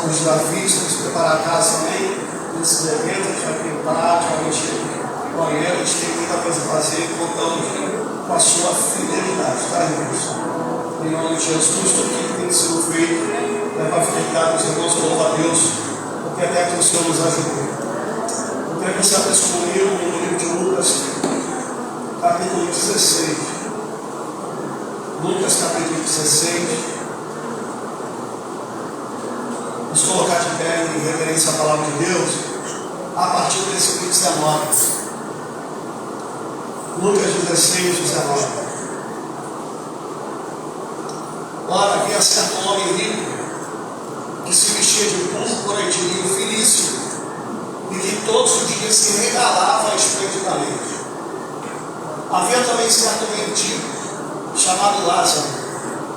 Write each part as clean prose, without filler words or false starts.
os Davis, temos que preparar a casa também, nesses eventos, a gente vai pintar, a gente vai encher o banheiro, a gente tem muita coisa a fazer, contando com a sua fidelidade, tá, irmãos? Em nome de Jesus, tudo que tem sido feito é para a fidelidade dos irmãos, louva a Deus, porque até que o Senhor nos ajudou. Eu quero que você abra comigo no livro de Lucas, capítulo 16. Lucas, capítulo 16. Vamos colocar de pé em reverência à palavra de Deus, a partir do versículo 19. Lucas 16, 19. Ora, havia certo homem rico, que se vestia de púrpura e de linho finíssimo, e que todos os dias se regalava esplendidamente. Havia também certo mendigo, chamado Lázaro,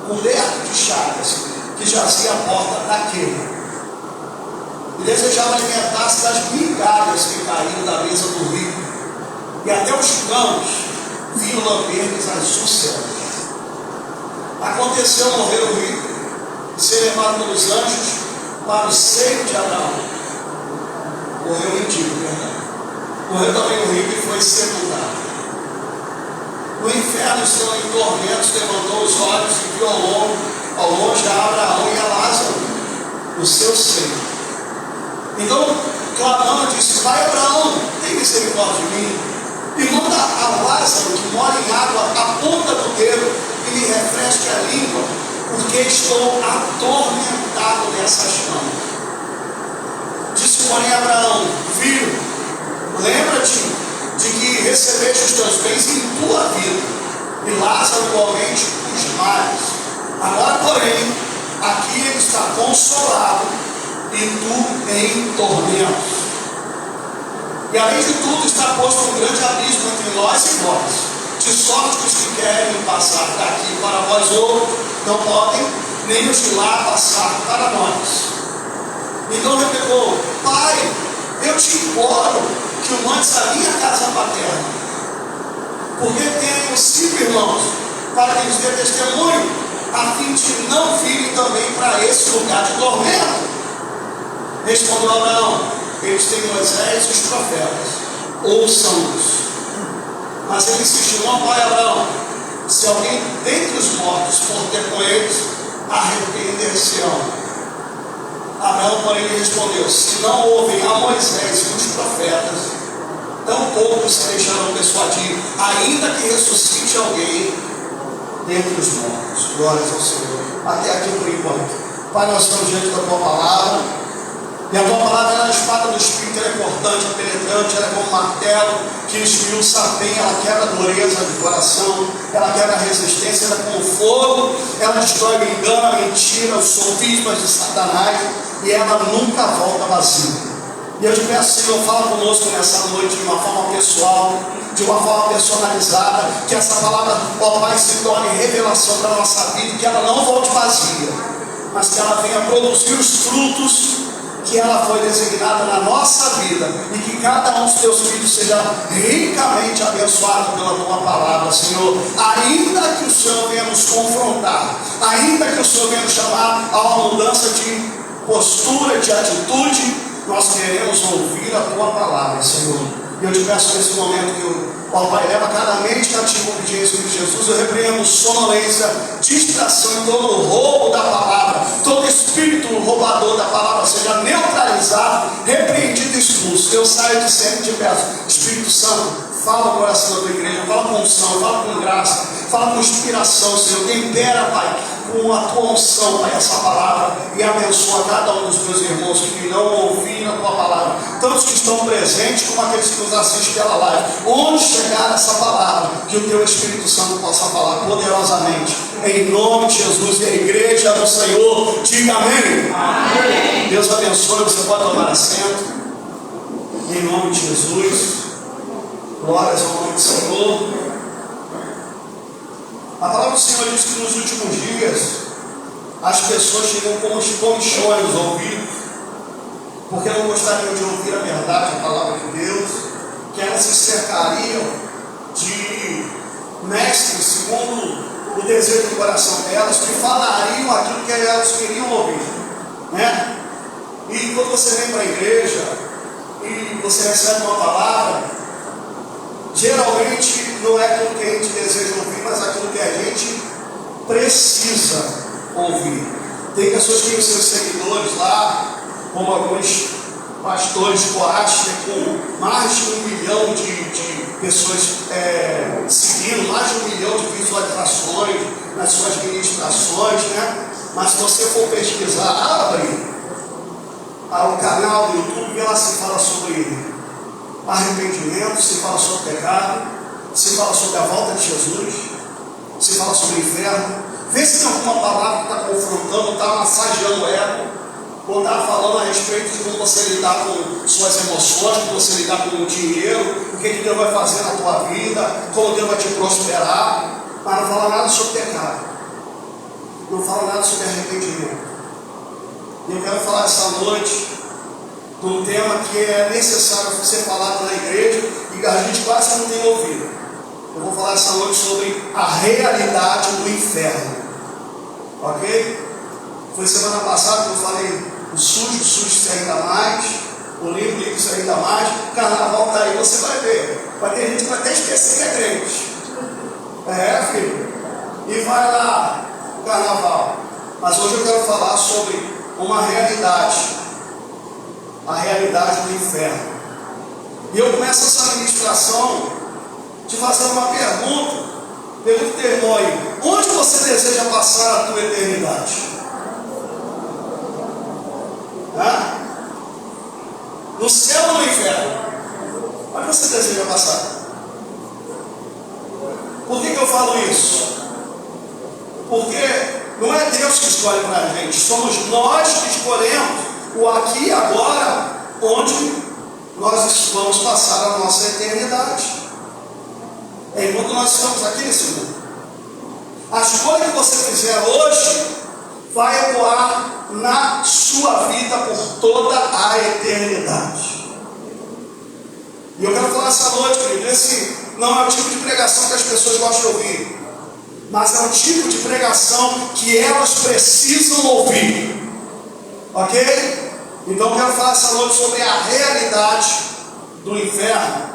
coberto de chagas, que jazia à porta daquele, e desejava alimentar-se das migalhas que caíram da mesa do rico, e até os cães vinham lamber-lhes as úlceras. Aconteceu morrer o rico, e ser levado pelos anjos para o seio de Abraão. Morreu o mendigo, verdade? Morreu também o rico e foi sepultado. No inferno estão em tormentos, levantou os olhos e viu ao longe a Abraão e a Lázaro, o seu seio. Então, clamando, disse: Pai Abraão, tem misericórdia de mim, e manda a Lázaro, que mora em água, a ponta do dedo, e me refresque a língua, porque estou atormentado nessa chama. Disse, porém, Abraão: Filho, lembra-te de que recebeste os teus bens em tua vida, e Lázaro igualmente os males. Agora, porém, aqui ele está consolado, e tu em tormentos. E além de tudo, está posto um grande abismo entre nós e vós, de sorte que os que querem passar daqui para vós outros não podem, nem os de lá passar para nós. Então replicou: Pai, eu te imploro que o mandes à minha casa paterna, porque tenho 5 irmãos, para que lhes dê testemunho, a fim de não virem também para esse lugar de tormento. Respondeu Abraão: eles têm Moisés e os profetas, ouçam-nos. Mas ele insistiu: não, pai Abraão, se alguém dentre os mortos for ter com eles, arrepender-se-ão. Abraão, porém, lhe respondeu: se não ouvem a Moisés e os profetas, tampouco se deixarão persuadir, ainda que ressuscite alguém dentre os mortos. Glórias ao Senhor. Até aqui por enquanto. Pai, nós estamos diante da tua palavra. E a tua palavra é a espada do Espírito, ela é cortante, é penetrante, ela é como um martelo que esmiuça bem, ela quebra a dureza do coração, ela quebra a resistência, ela é como fogo, ela destrói o engano, a mentira, os sofismas de Satanás, e ela nunca volta vazia. E eu te peço, Senhor, fala conosco nessa noite de uma forma pessoal, de uma forma personalizada, que essa palavra, ó Pai, se torne revelação para a nossa vida, que ela não volte vazia, mas que ela venha produzir os frutos que ela foi designada na nossa vida, e que cada um dos teus filhos seja ricamente abençoado pela tua palavra, Senhor. Ainda que o Senhor venha nos confrontar, ainda que o Senhor venha nos chamar a uma mudança de postura, de atitude, nós queremos ouvir a tua palavra, Senhor. E eu te peço nesse momento que ó Pai, leva cada mente cativa obediência de Jesus. Eu repreendo sonolência, distração e todo roubo da palavra, todo espírito roubador da palavra seja neutralizado, repreendido e expulso. Eu saio de sempre e te peço, Espírito Santo, fala no coração da tua igreja, fala com unção, fala com graça, fala com inspiração, Senhor. Tempera, Pai, com a tua unção, Pai, essa palavra, e abençoa cada um dos meus irmãos que não ouviram a tua palavra, tantos que estão presentes como aqueles que nos assistem pela live. Onde chegar essa palavra, que o teu Espírito Santo possa falar poderosamente, em nome de Jesus. E a igreja do Senhor diga amém. Amém. Deus abençoe. Você pode tomar assento em nome de Jesus. Glórias ao nome do Senhor. A palavra do Senhor diz que nos últimos dias as pessoas chegam como comichões nos ouvidos, porque não gostariam de ouvir a verdade, a palavra de Deus, que elas se cercariam de mestres segundo o desejo do coração delas, que falariam aquilo que elas queriam ouvir, né? que quando você vem para a igreja e você recebe uma palavra, geralmente não é aquilo que a gente deseja ouvir, mas aquilo que a gente precisa ouvir. Tem pessoas que têm os seus seguidores lá, como alguns pastores coaches, com mais de 1 milhão de pessoas seguindo, mais de 1 milhão de visualizações nas suas ministrações, né? Mas se você for pesquisar, abre o canal do YouTube, lá se fala sobre arrependimento, se fala sobre pecado, se fala sobre a volta de Jesus, se fala sobre o inferno. Vê se tem alguma palavra que está confrontando, está massageando o ego, ou está falando a respeito de como você lidar com suas emoções, como você lidar com o dinheiro, o que Deus vai fazer na tua vida, como Deus vai te prosperar. Mas não fala nada sobre pecado, não fala nada sobre arrependimento. E eu quero falar essa noite de um tema que é necessário ser falado na igreja e a gente quase não tem ouvido. Eu vou falar essa noite sobre a realidade do inferno. Ok? Foi semana passada que eu falei o sujo ainda mais, o limpo ainda mais. O carnaval está aí, você vai ver. Vai ter gente que vai até esquecer que é crente. Filho. E vai lá o carnaval. Mas hoje eu quero falar sobre uma realidade, a realidade do inferno. E eu começo essa ministração te fazendo uma pergunta. Pergunta o teu irmão aí: onde você deseja passar a tua eternidade? No céu ou no inferno? Onde você deseja passar? Por que eu falo isso? Porque não é Deus que escolhe para a gente, somos nós que escolhemos o aqui e agora, onde nós vamos passar a nossa eternidade. Enquanto nós estamos aqui nesse mundo, a escolha que você fizer hoje vai ecoar na sua vida por toda a eternidade. E eu quero falar essa noite, querido, esse não é o tipo de pregação que as pessoas gostam de ouvir, mas é um tipo de pregação que elas precisam ouvir. Ok? Então eu quero falar essa noite sobre a realidade do inferno.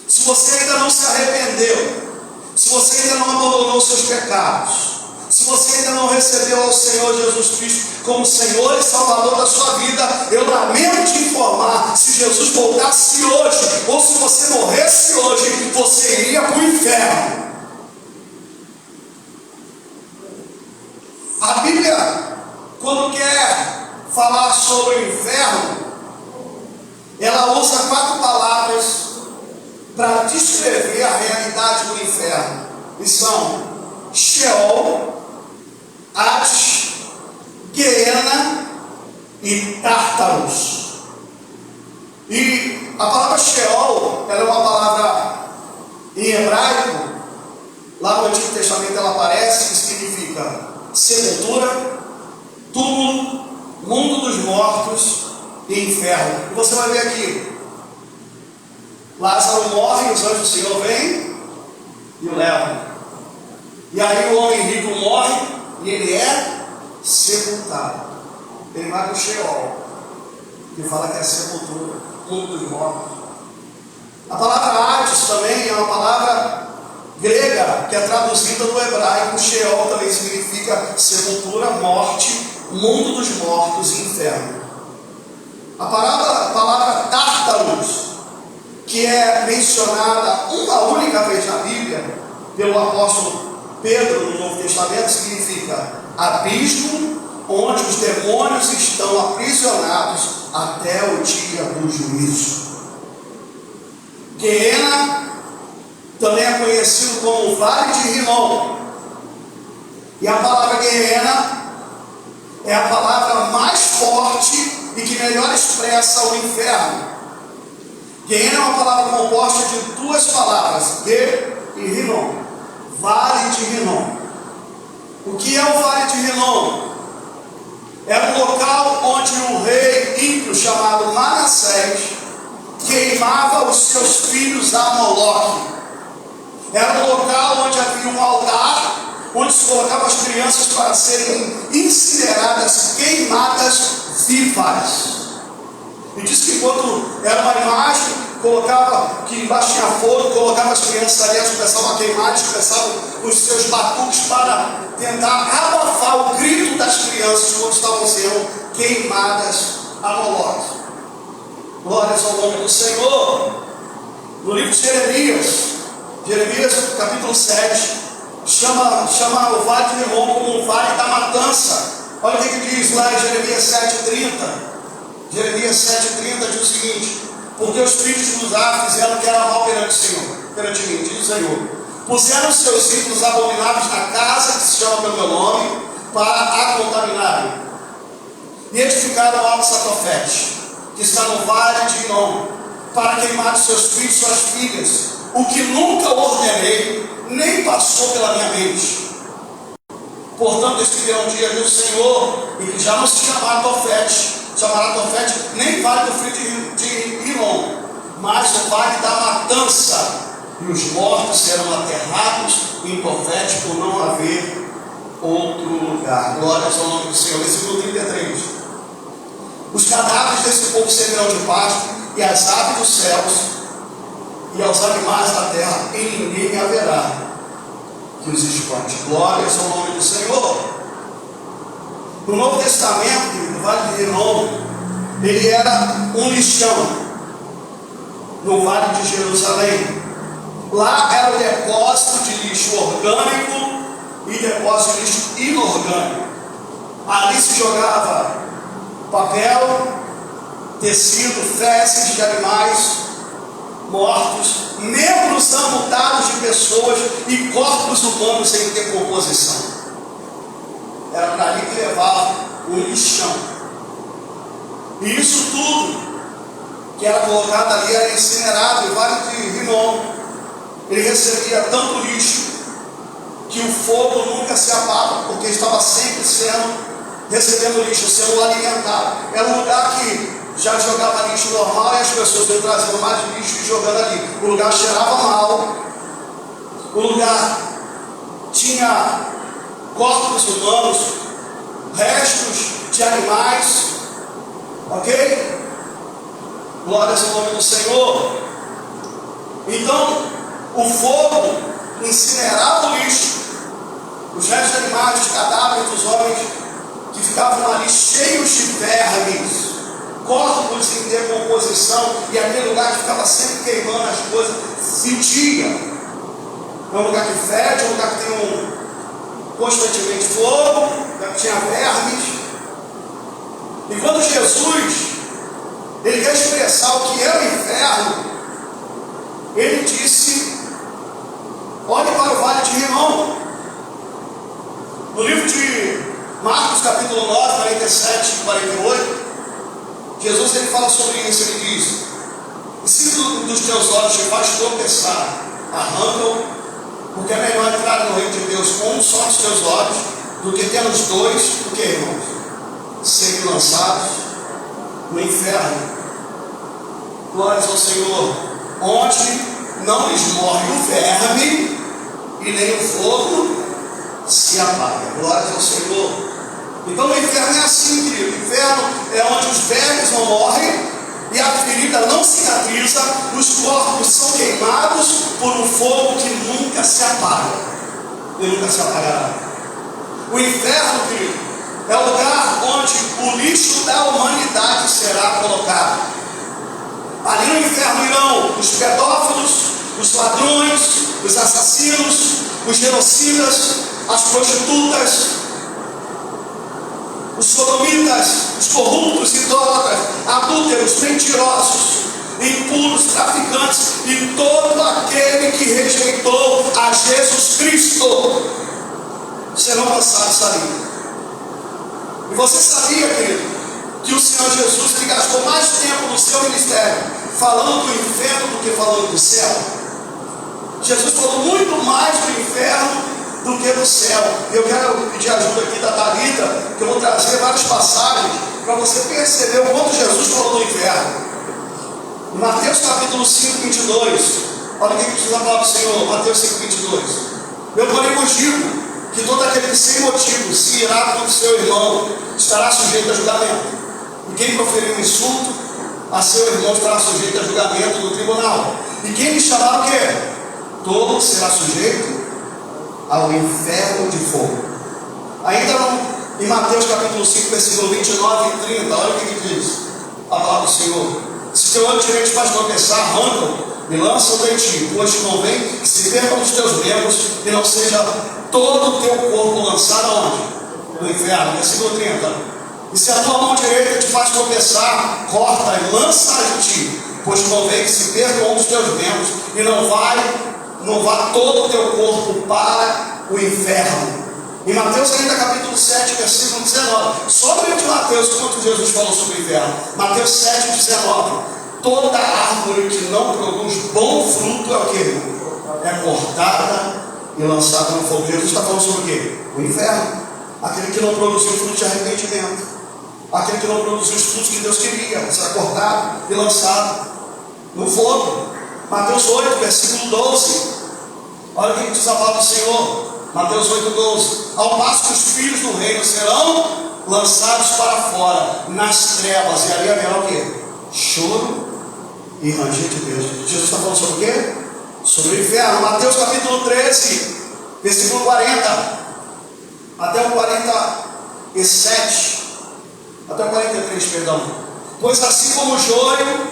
Se você ainda não se arrependeu, se você ainda não abandonou os seus pecados, se você ainda não recebeu ao Senhor Jesus Cristo como Senhor e Salvador da sua vida, eu lamento te informar: se Jesus voltasse hoje, ou se você morresse hoje, você iria para o inferno. A Bíblia, quando quer falar sobre o inferno, ela usa 4 palavras para descrever a realidade do inferno. E são Sheol, Hades, Gehenna e Tártaros. E a palavra Sheol, ela é uma palavra em hebraico. Lá no Antigo Testamento ela aparece, que significa sepultura, túmulo, mundo dos mortos e inferno. E você vai ver aqui: Lázaro morre, os anjos do Senhor vêm e o levam. E aí o homem rico morre e ele é sepultado. Ele vai para o Sheol, que fala que é sepultura, mundo dos mortos. A palavra Hades também é uma palavra grega que é traduzida do hebraico. Sheol também significa sepultura, morte, mundo dos mortos e inferno. A palavra Tártaros, que é mencionada uma única vez na Bíblia pelo apóstolo Pedro no Novo Testamento, significa abismo onde os demônios estão aprisionados até o dia do juízo. Gehenna também é conhecido como Vale de Rinom. E a palavra Gehenna é a palavra mais forte e que melhor expressa o inferno. Gehenna é uma palavra composta de 2 palavras, Ge e Rinom. Vale de Rinom. O que é o Vale de Rinom? É um local onde um rei ímpio chamado Manassés queimava os seus filhos a Moloque. Era um local onde havia um altar, onde se colocavam as crianças para serem incineradas, queimadas vivas. E diz que quando era uma imagem, colocava, que embaixo tinha fogo, colocava as crianças ali, elas começavam a queimar, eles começavam com os seus batuques para tentar abafar o grito das crianças quando estavam sendo queimadas a Moloque. Glórias ao nome do Senhor. No livro de Jeremias capítulo 7, chama o vale de Rinom como um vale da matança. Olha o que diz lá em Jeremias 7,30. Jeremias 7,30 diz o seguinte: porque os filhos de Uzá fizeram o que era mal perante o Senhor, perante mim, diz o Senhor. Puseram seus ídolos abomináveis na casa que se chama pelo meu nome, para a contaminarem. E edificaram o alto Satofete, que está no vale de Rinom, para queimar os seus filhos e suas filhas, o que nunca ordenei, nem passou pela minha mente. Portanto, este virá um dia do Senhor, e que já não se chamará Tofete, nem vale do filho de Rinom, mas o vale da matança, e os mortos serão aterrados em Tofete, por não haver outro lugar. Glórias ao nome do Senhor. Versículo 33. Os cadáveres desse povo servirão de pasto, e as aves dos céus, e aos animais da terra, e ninguém haverá que os espante. Glórias ao nome do Senhor. No Novo Testamento, no Vale de Rinom, ele era um lixão, no Vale de Jerusalém. Lá era o depósito de lixo orgânico e depósito de lixo inorgânico. Ali se jogava papel, tecido, fezes de animais mortos, membros amputados de pessoas e corpos humanos em decomposição. Era para ali que levava o lixão. E isso tudo que era colocado ali era incinerado. E o Vale de Rinom, ele recebia tanto lixo que o fogo nunca se apaga, porque estava sempre recebendo lixo, sendo alimentado. Era um lugar que já jogava lixo normal e as pessoas iam trazendo mais lixo e jogando ali. O lugar cheirava mal, o lugar tinha corpos humanos, restos de animais, ok? Glórias ao nome do Senhor. Então, o fogo incinerava o lixo, os restos de animais, os cadáveres dos homens que ficavam ali cheios de vermes, corpos em decomposição, e aquele lugar que ficava sempre queimando as coisas, fedia. É um lugar que fede, é um lugar que tem constantemente fogo, um lugar que tinha vermes. E quando Jesus, ele quer expressar o que é o inferno, ele disse: olhe para o Vale de Rinom. No livro de Marcos capítulo 9, 47 e 48, Jesus ele fala sobre isso. Ele diz: e se dos teus olhos te faz tropeçar, arranca-o, porque é melhor entrar no reino de Deus com um só dos teus olhos, do que ter os dois, o que, irmãos? Serem lançados no inferno. Glórias ao Senhor, onde não lhes morre o verme e nem o fogo se apaga. Glórias ao Senhor. Então o inferno é assim, querido. O inferno é onde os vermes não morrem e a ferida não cicatriza, os corpos são queimados por um fogo que nunca se apaga e nunca se apagará. O inferno, querido, é o lugar onde o lixo da humanidade será colocado. Ali no inferno irão os pedófilos, os ladrões, os assassinos, os genocidas, as prostitutas, os sodomitas, os corruptos, idólatras, adúlteros, mentirosos, impuros, traficantes e todo aquele que rejeitou a Jesus Cristo serão lançados ali. E você sabia, querido, que o Senhor Jesus ele gastou mais tempo no seu ministério falando do inferno do que falando do céu? Jesus falou muito mais do inferno do que do céu. Eu quero pedir ajuda aqui da Thalita, que eu vou trazer várias passagens para você perceber o quanto Jesus falou do inferno. Em Mateus capítulo 5, 22, olha o que diz a palavra do Senhor. Mateus 5, 22. Eu porém vos digo que todo aquele que sem motivo se irá contra o seu irmão estará sujeito a julgamento. E quem proferir um insulto a seu irmão estará sujeito a julgamento do tribunal. E quem lhe chamar o quê? Todo será sujeito ao inferno de fogo. Ainda em Mateus capítulo 5, versículo 29 e 30, olha o que diz a palavra do Senhor: se teu olho direito te faz tropeçar, arranca-o e lança-o de ti, pois te convém que se percam os teus membros e não seja todo o teu corpo lançado aonde? No inferno. Versículo 30: e se a tua mão direita te faz tropeçar, corta e lança-a de ti, pois te convém que se perca um dos teus membros e não vá todo o teu corpo para o inferno. Em Mateus ainda capítulo 7, versículo 19, só no livro de Mateus, quanto Jesus falou sobre o inferno. Mateus 7, 19: toda árvore que não produz bom fruto é o que? É cortada e lançada no fogo. Jesus está falando sobre o quê? O inferno. Aquele que não produziu fruto de arrependimento, aquele que não produziu os frutos que Deus queria, será cortado e lançado no fogo. Mateus 8, versículo 12, olha o que diz a palavra do Senhor. Mateus 8, 12: ao passo que os filhos do reino serão lançados para fora nas trevas, e ali haverá o quê? Choro e ranger de Deus. Jesus está falando sobre o quê? Sobre o inferno. Mateus capítulo 13, versículo 40 até o 47, até o 43, perdão. Pois assim como o joio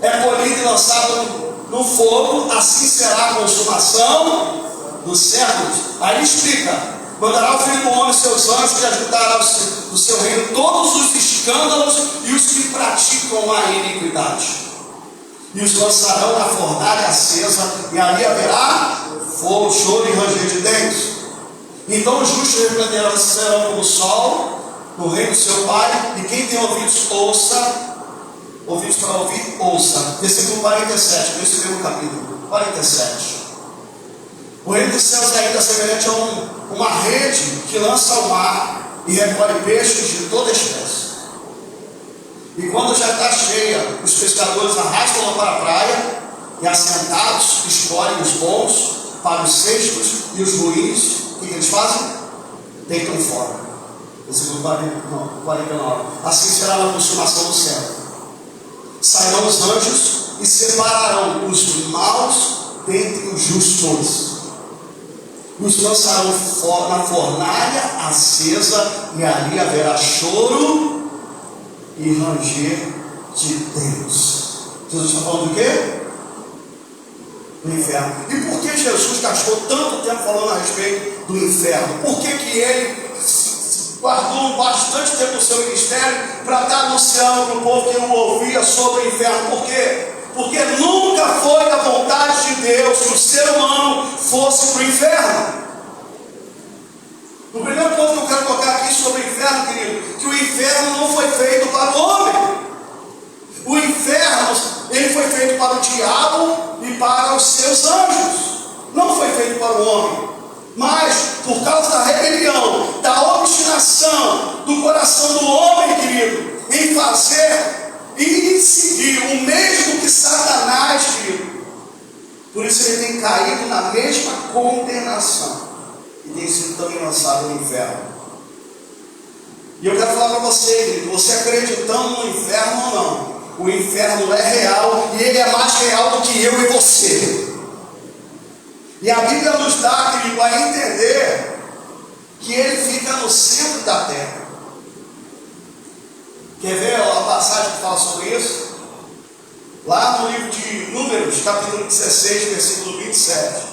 é colhido e lançado no fogo, assim será a consumação dos servos. Aí ele explica: mandará o Filho do Homem seus anjos que ajuntará do seu reino todos os escândalos e os que praticam a iniquidade, e os lançarão na fornalha acesa, e ali haverá fogo, choro e ranger de dentes. Então os justos resplandecerão como o sol no reino do seu Pai. E quem tem ouvidos, ouça. Ouvidos para ouvir, ouça. Versículo 47, nesse mesmo capítulo 47. O reino dos céus é ainda semelhante a uma rede que lança ao mar e recolhe peixes de toda espécie. E quando já está cheia, os pescadores arrastam-la para a praia e, assentados, escolhem os bons para os cestos e os ruins. O que eles fazem? Deitam fora. Versículo 49. Assim será na consumação do céu. Sairão os anjos e separarão os maus dentre os justos, e os lançarão na fornalha acesa, e ali haverá choro e ranger de dentes. Jesus está falando do quê? Do inferno. E por que Jesus gastou tanto tempo falando a respeito do inferno? Por que ele guardou bastante tempo no seu ministério para estar anunciando para o povo que não ouvia sobre o inferno? Por quê? Porque nunca foi da vontade de Deus que o ser humano fosse para o inferno. O primeiro ponto que eu quero tocar aqui sobre o inferno, querido, que o inferno não foi feito para o homem. O inferno, ele foi feito para o diabo e para os seus anjos. Não foi feito para o homem. Mas, por causa da rebelião, da obstinação do coração do homem, querido, em fazer e em seguir o mesmo que Satanás, querido, por isso ele tem caído na mesma condenação e tem sido também lançado no inferno. E eu quero falar para você, querido, você acreditando no inferno ou não, o inferno é real e ele é mais real do que eu e você. E a Bíblia nos dá, querido, a entender que ele fica no centro da terra. Quer ver a passagem que fala sobre isso? Lá no livro de Números, capítulo 16, versículo 27.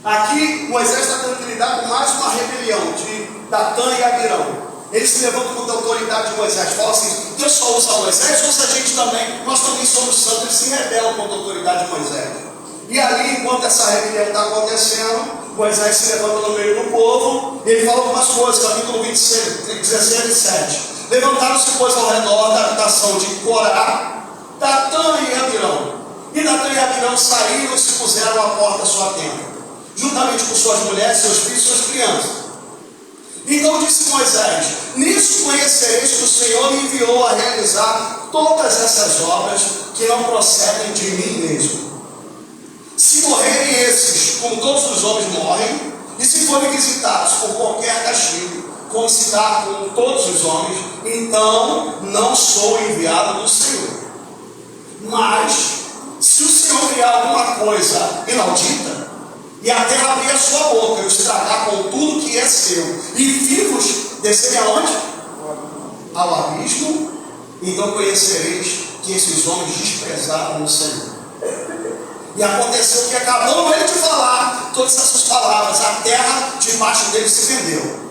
Aqui Moisés está tendo que lidar com mais uma rebelião de Datã e Abirão. Eles se levantam contra a autoridade de Moisés, falam assim: Deus só usa Moisés, usa a gente também, nós também somos santos. Eles se rebelam contra a autoridade de Moisés. E ali, enquanto essa rebelião está acontecendo, Moisés se levanta no meio do povo, e ele fala algumas coisas, capítulo 26, 16 e 7. Levantaram-se, pois, ao redor da habitação de Corá, Datã e Abirão. E Datã e Abirão saíram e se puseram à porta da sua tenda, juntamente com suas mulheres, seus filhos e suas crianças. Então disse Moisés: nisso conhecereis que o Senhor me enviou a realizar todas essas obras que não procedem de mim mesmo. Se morrerem esses, como todos os homens morrem, e se forem visitados por qualquer castigo, como se dá com todos os homens, então não sou enviado do Senhor. Mas, se o Senhor criar alguma coisa inaudita, e a terra abrir a sua boca, e o estragar com tudo que é seu, e vivos descerem aonde? Ao abismo, então conhecereis que esses homens desprezaram o Senhor. E aconteceu que, acabando ele de falar todas essas palavras, a terra debaixo dele se vendeu,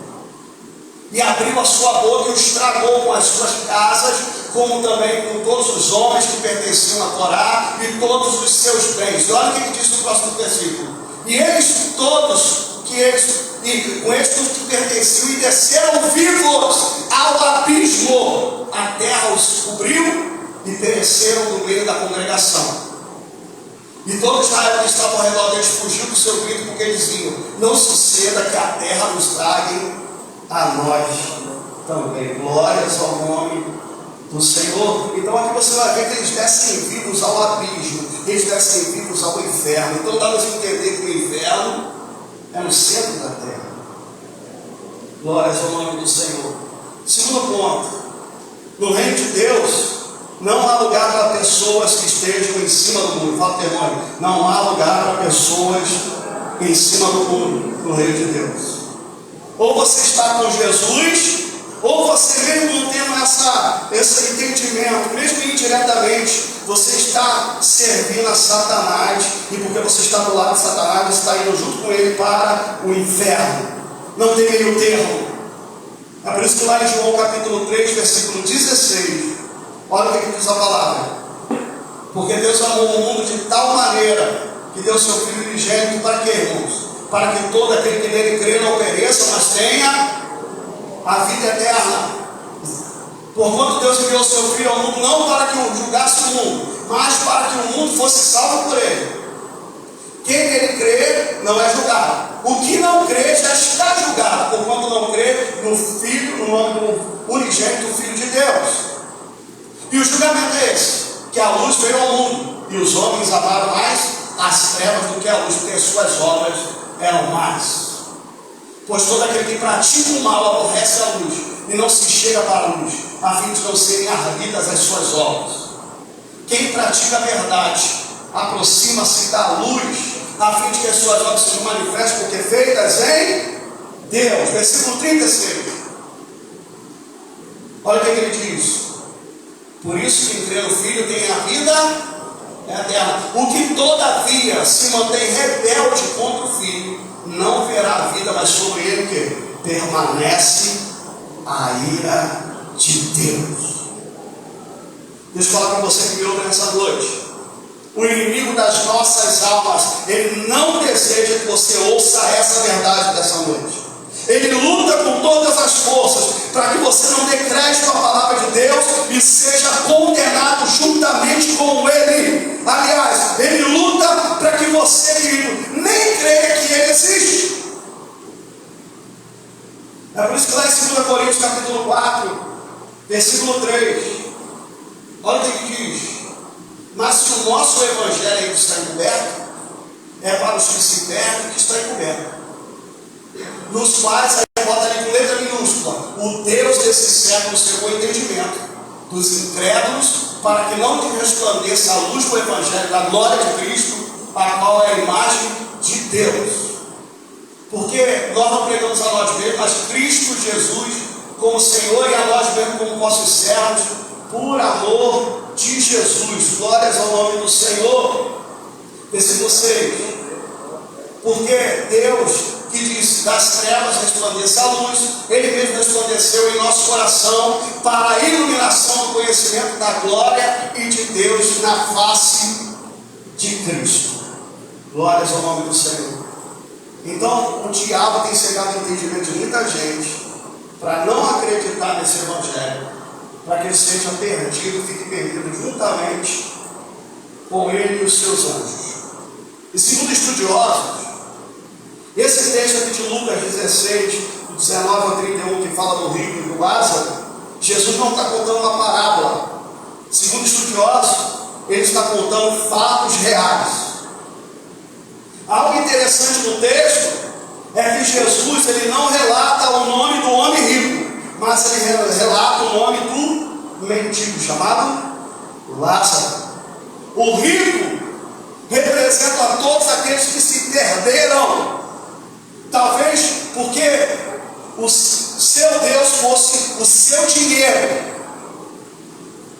e abriu a sua boca e o estragou com as suas casas, como também com todos os homens que pertenciam a Corá e todos os seus bens. E olha o que ele diz no próximo versículo: e eles todos, e com eles todos que pertenciam, e desceram vivos ao abismo, a terra os cobriu e pereceram no meio da congregação. E todo Israel que estava ao redor deles fugiu do seu grito, porque diziam: não suceda que a terra nos trague a nós também. Glórias ao nome do Senhor. Então aqui você vai ver que eles descem vivos ao abismo, eles descem vivos ao inferno. Então dá-nos a entender que o inferno é no centro da terra. Glórias ao nome do Senhor. Segundo ponto: no reino de Deus não há lugar para pessoas que estejam em cima do muro. Fala, demônio. Não há lugar para pessoas em cima do muro no reino de Deus. Ou você está com Jesus, ou você mesmo não tendo esse entendimento, mesmo indiretamente, você está servindo a Satanás, e porque você está do lado de Satanás, você está indo junto com ele para o inferno. Não tem meio termo. É por isso que lá em João capítulo 3, versículo 16, olha o que diz a palavra: porque Deus amou o mundo de tal maneira que deu seu Filho unigênito para quê, irmãos? Para que todo aquele que nele crê não pereça, mas tenha a vida eterna. Porquanto Deus enviou seu Filho ao mundo não para que o julgasse o mundo, mas para que o mundo fosse salvo por ele. Quem nele crê não é julgado. O que não crê já está julgado, porquanto não crê no Filho, no nome do unigênito Filho de Deus. E o julgamento é esse: que a luz veio ao mundo, e os homens amaram mais as trevas do que a luz, porque as suas obras eram más. Pois todo aquele que pratica o mal aborrece a luz, e não se chega para a luz, a fim de não serem ardidas as suas obras. Quem pratica a verdade aproxima-se da luz, a fim de que as suas obras sejam manifestas, porque feitas em Deus. Versículo 36. Olha o que ele diz: por isso quem crê no Filho tem a vida eterna. O que todavia se mantém rebelde contra o Filho não verá a vida, mas sobre ele o que? Permanece a ira de Deus. Deixa eu falar com você que me ouve nessa noite. O inimigo das nossas almas, ele não deseja que você ouça essa verdade dessa noite. Ele luta com todas as forças para que você não dê crédito à palavra de Deus e seja condenado juntamente com ele. Aliás, ele luta para que você, querido, nem creia que ele existe. É por isso que lá em 2 Coríntios capítulo 4, versículo 3, olha o que ele diz: mas se o nosso evangelho está encoberto, é para os que se perdem que está encoberto, nos quais, aí bota ali com letra minúscula, o Deus desse século cegou o entendimento dos incrédulos, para que não te resplandeça a luz do evangelho da glória de Cristo, a qual é a imagem de Deus. Porque nós não pregamos a nós mesmos, mas Cristo Jesus como Senhor, e a nós mesmos como vossos servos, por amor de Jesus. Glórias ao nome do Senhor. Versículo 6. Porque Deus, que disse: das trevas resplandeça a luz, ele mesmo resplandeceu em nosso coração para a iluminação do conhecimento da glória e de Deus na face de Cristo. Glórias ao nome do Senhor. Então o diabo tem cegado o entendimento de muita gente para não acreditar nesse evangelho, para que ele seja perdido, fique perdido juntamente com ele e os seus anjos. E segundo estudiosos, esse texto aqui de Lucas 16, 19 a 31, que fala do rico e do Lázaro, Jesus não está contando uma parábola. Segundo estudiosos, ele está contando fatos reais. Algo interessante no texto é que Jesus ele não relata o nome do homem rico, mas ele relata o nome do mendigo, chamado Lázaro. O rico representa todos aqueles que se perderam, talvez porque o seu Deus fosse o seu dinheiro.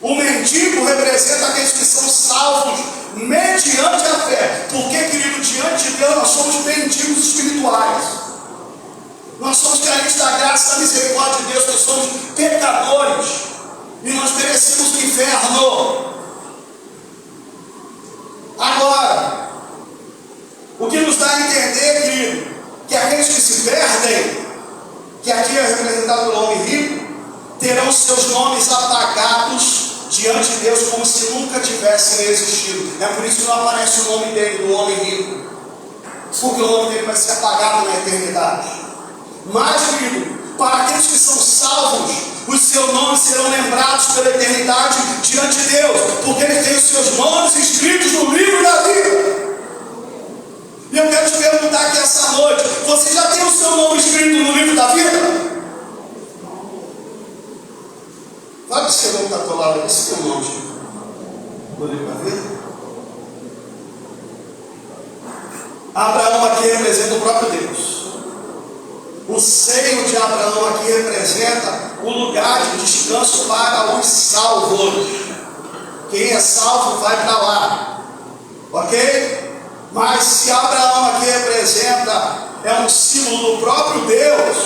O mendigo representa aqueles que são salvos mediante a fé. Porque, querido, diante de Deus nós somos mendigos espirituais. Nós somos carentes da graça e da misericórdia de Deus. Nós somos pecadores e nós merecemos o inferno. Agora, o que nos dá a entender, querido, que aqueles que se perdem, que aqui é representado pelo homem rico, terão seus nomes apagados diante de Deus como se nunca tivessem existido. É por isso que não aparece o nome dele, do homem rico, porque o nome dele vai ser apagado na eternidade. Mas, querido, para aqueles que são salvos, os seus nomes serão lembrados pela eternidade diante de Deus, porque ele tem os seus nomes escritos no livro da vida. E eu quero te perguntar aqui essa noite: você já tem o seu nome escrito no livro da vida? Fala que seu nome está ao lado, esse é o nome no livro da vida. Abraão aqui representa o próprio Deus. O seio de Abraão aqui representa o lugar de descanso para os salvos. Quem é salvo vai para lá, ok? Mas se Abraão aqui representa, é um símbolo do próprio Deus,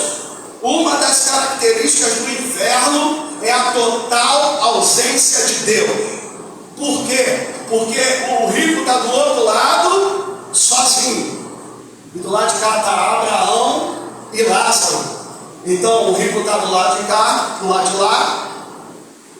uma das características do inferno é a total ausência de Deus. Por quê? Porque o rico está do outro lado, sozinho, e do lado de cá está Abraão e Lázaro. Então o rico está do lado de cá, do lado de lá,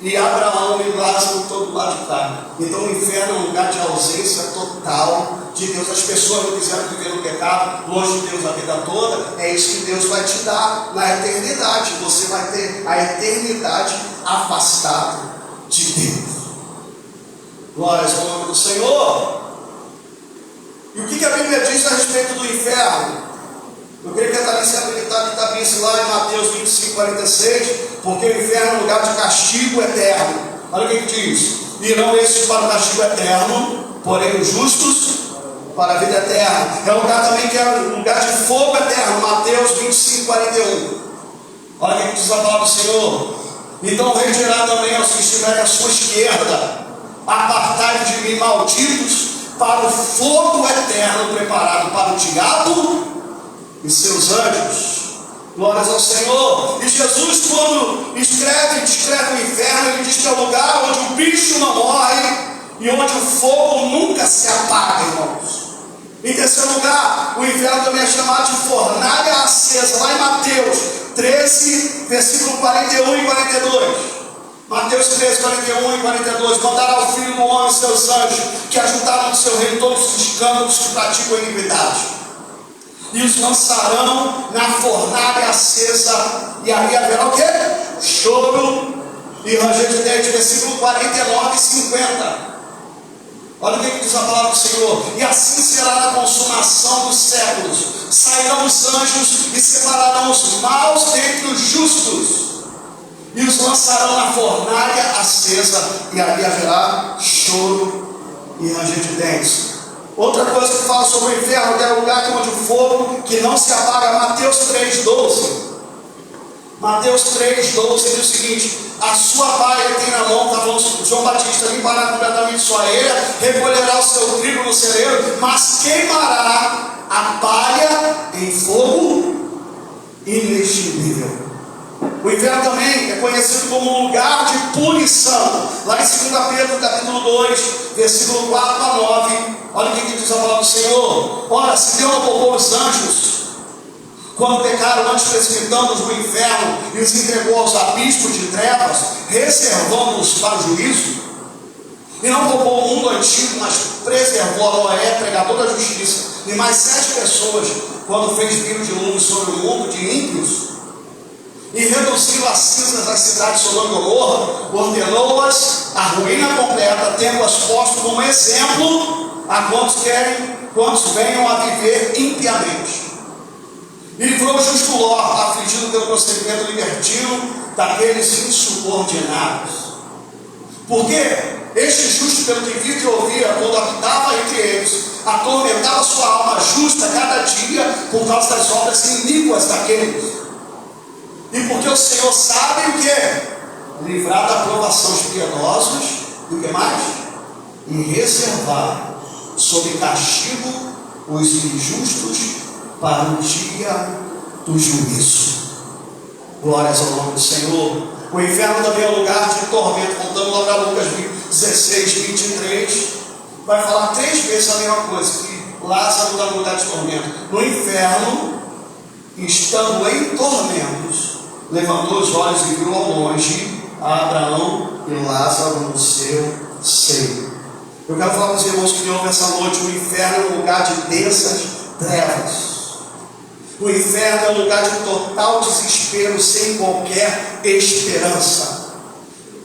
e Abraão e Lázaro estão do lado de cá. Então o inferno é um lugar de ausência total de Deus. As pessoas não quiseram viver no pecado, longe de Deus a vida toda. É isso que Deus vai te dar na eternidade. Você vai ter a eternidade afastado de Deus. Glórias ao nome do Senhor. E o que a Bíblia diz a respeito do inferno? Eu queria que a Thalissa abrisse lá em Mateus 25, 46, porque o inferno é um lugar de castigo eterno. Olha o que diz: irão esses para o castigo eterno, porém os justos para a vida eterna. É um lugar também que é um lugar de fogo eterno. Mateus 25, 41. Olha o que diz a palavra do Senhor: então o rei dirá também aos que estiverem à sua esquerda: apartai de mim, malditos, para o fogo eterno preparado para o diabo e seus anjos. Glórias ao Senhor. E Jesus, quando descreve o inferno, ele diz que é o lugar onde o bicho não morre e onde o fogo nunca se apaga, irmãos. Em terceiro lugar, o inferno também é chamado de fornalha acesa, lá em Mateus 13, versículo 41 e 42. Mateus 13, 41 e 42. Mandará o Filho do Homem e seus anjos, que ajuntaram no seu reino todos os escândalos que praticam a iniquidade, e os lançarão na fornalha acesa, e ali haverá o quê? Choro e ranger de dentes. Versículo 49 e 50. Olha o que diz a palavra do Senhor: e assim será na consumação dos séculos. Sairão os anjos e separarão os maus dentre os justos, e os lançarão na fornalha acesa, e ali haverá choro e ranger de dentes. Outra coisa que fala sobre o inferno, que é o lugar onde o fogo que não se apaga. Mateus 3,12. Mateus 3,12 diz o seguinte: a sua palha tem na mão, está falando João Batista, limpará completamente sua eira, recolherá o seu trigo no celeiro, mas queimará a palha em fogo inextinguível. O inferno também é conhecido como um lugar de punição. Lá em 2 Pedro, capítulo 2, versículo 4 a 9, olha o que diz a palavra do Senhor: ora, se Deus não poupou os anjos quando pecaram, antes precipitando-os no inferno e os entregou aos abismos de trevas, reservando-os para o juízo, e não poupou o mundo antigo, mas preservou a Noé, pregador da justiça, e mais 7 pessoas, quando fez vir o dilúvio sobre o mundo de ímpios, e reduziu a cinzas das cidades de Sodoma e Gomorra, ordenou-as à ruína completa, tendo-as posto como exemplo a quantos venham a viver impiamente. E livrou o justo Ló, afligido pelo procedimento libertino daqueles insubordinados. Porque este justo, pelo que via e ouvia, quando habitava entre eles, atormentava sua alma justa cada dia por causa das obras iníquas daqueles. E porque o Senhor sabe o que? Livrar da aprovação os piedosos, e o que mais? E reservar sob castigo os injustos para o dia do juízo. Glórias ao nome do Senhor. O inferno também é um lugar de tormento. Voltando lá para Lucas 16, 23, vai falar 3 vezes a mesma coisa, que Lázaro está no lugar de tormento. No inferno, estando em tormentos, levantou os olhos e viu ao longe a Abraão e Lázaro no seu seio. Eu quero falar para os irmãos que me ouvem essa noite: o inferno é um lugar de densas trevas. O inferno é um lugar de total desespero, sem qualquer esperança.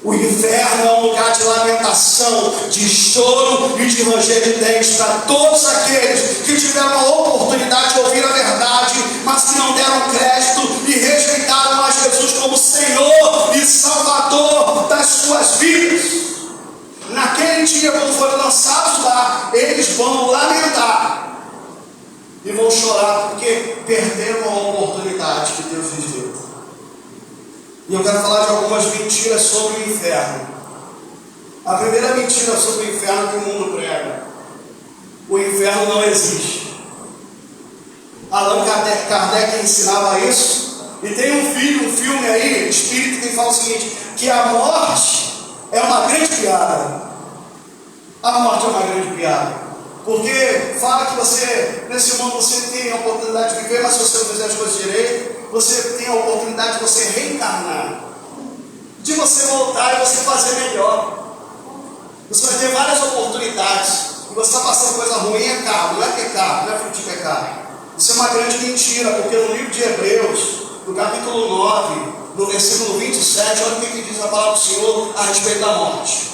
O inferno é um lugar de lamentação, de choro e de ranger de dentes para todos aqueles que tiveram a oportunidade de ouvir a verdade, mas que não deram crédito e rejeitaram a Jesus como Senhor e Salvador das suas vidas. Naquele dia, quando forem lançados lá, eles vão lamentar e vão chorar porque perderam a oportunidade que Deus lhes deu. E eu quero falar de algumas mentiras sobre o inferno. A primeira mentira sobre o inferno que o mundo prega: o inferno não existe. Allan Kardec ensinava isso. E tem um filme aí, espírita, que fala o seguinte: que a morte é uma grande piada. A morte é uma grande piada. Porque fala que você, nesse mundo, você tem a oportunidade de viver, mas se você não fizer as coisas direito, você tem a oportunidade de você reencarnar, de você voltar e você fazer melhor. Você vai ter várias oportunidades. E você está passando coisa ruim, é carro, não é pecado, não é fruto de pecado. Isso é uma grande mentira, porque no livro de Hebreus, no capítulo 9, no versículo 27, olha o que diz a palavra do Senhor a respeito da morte.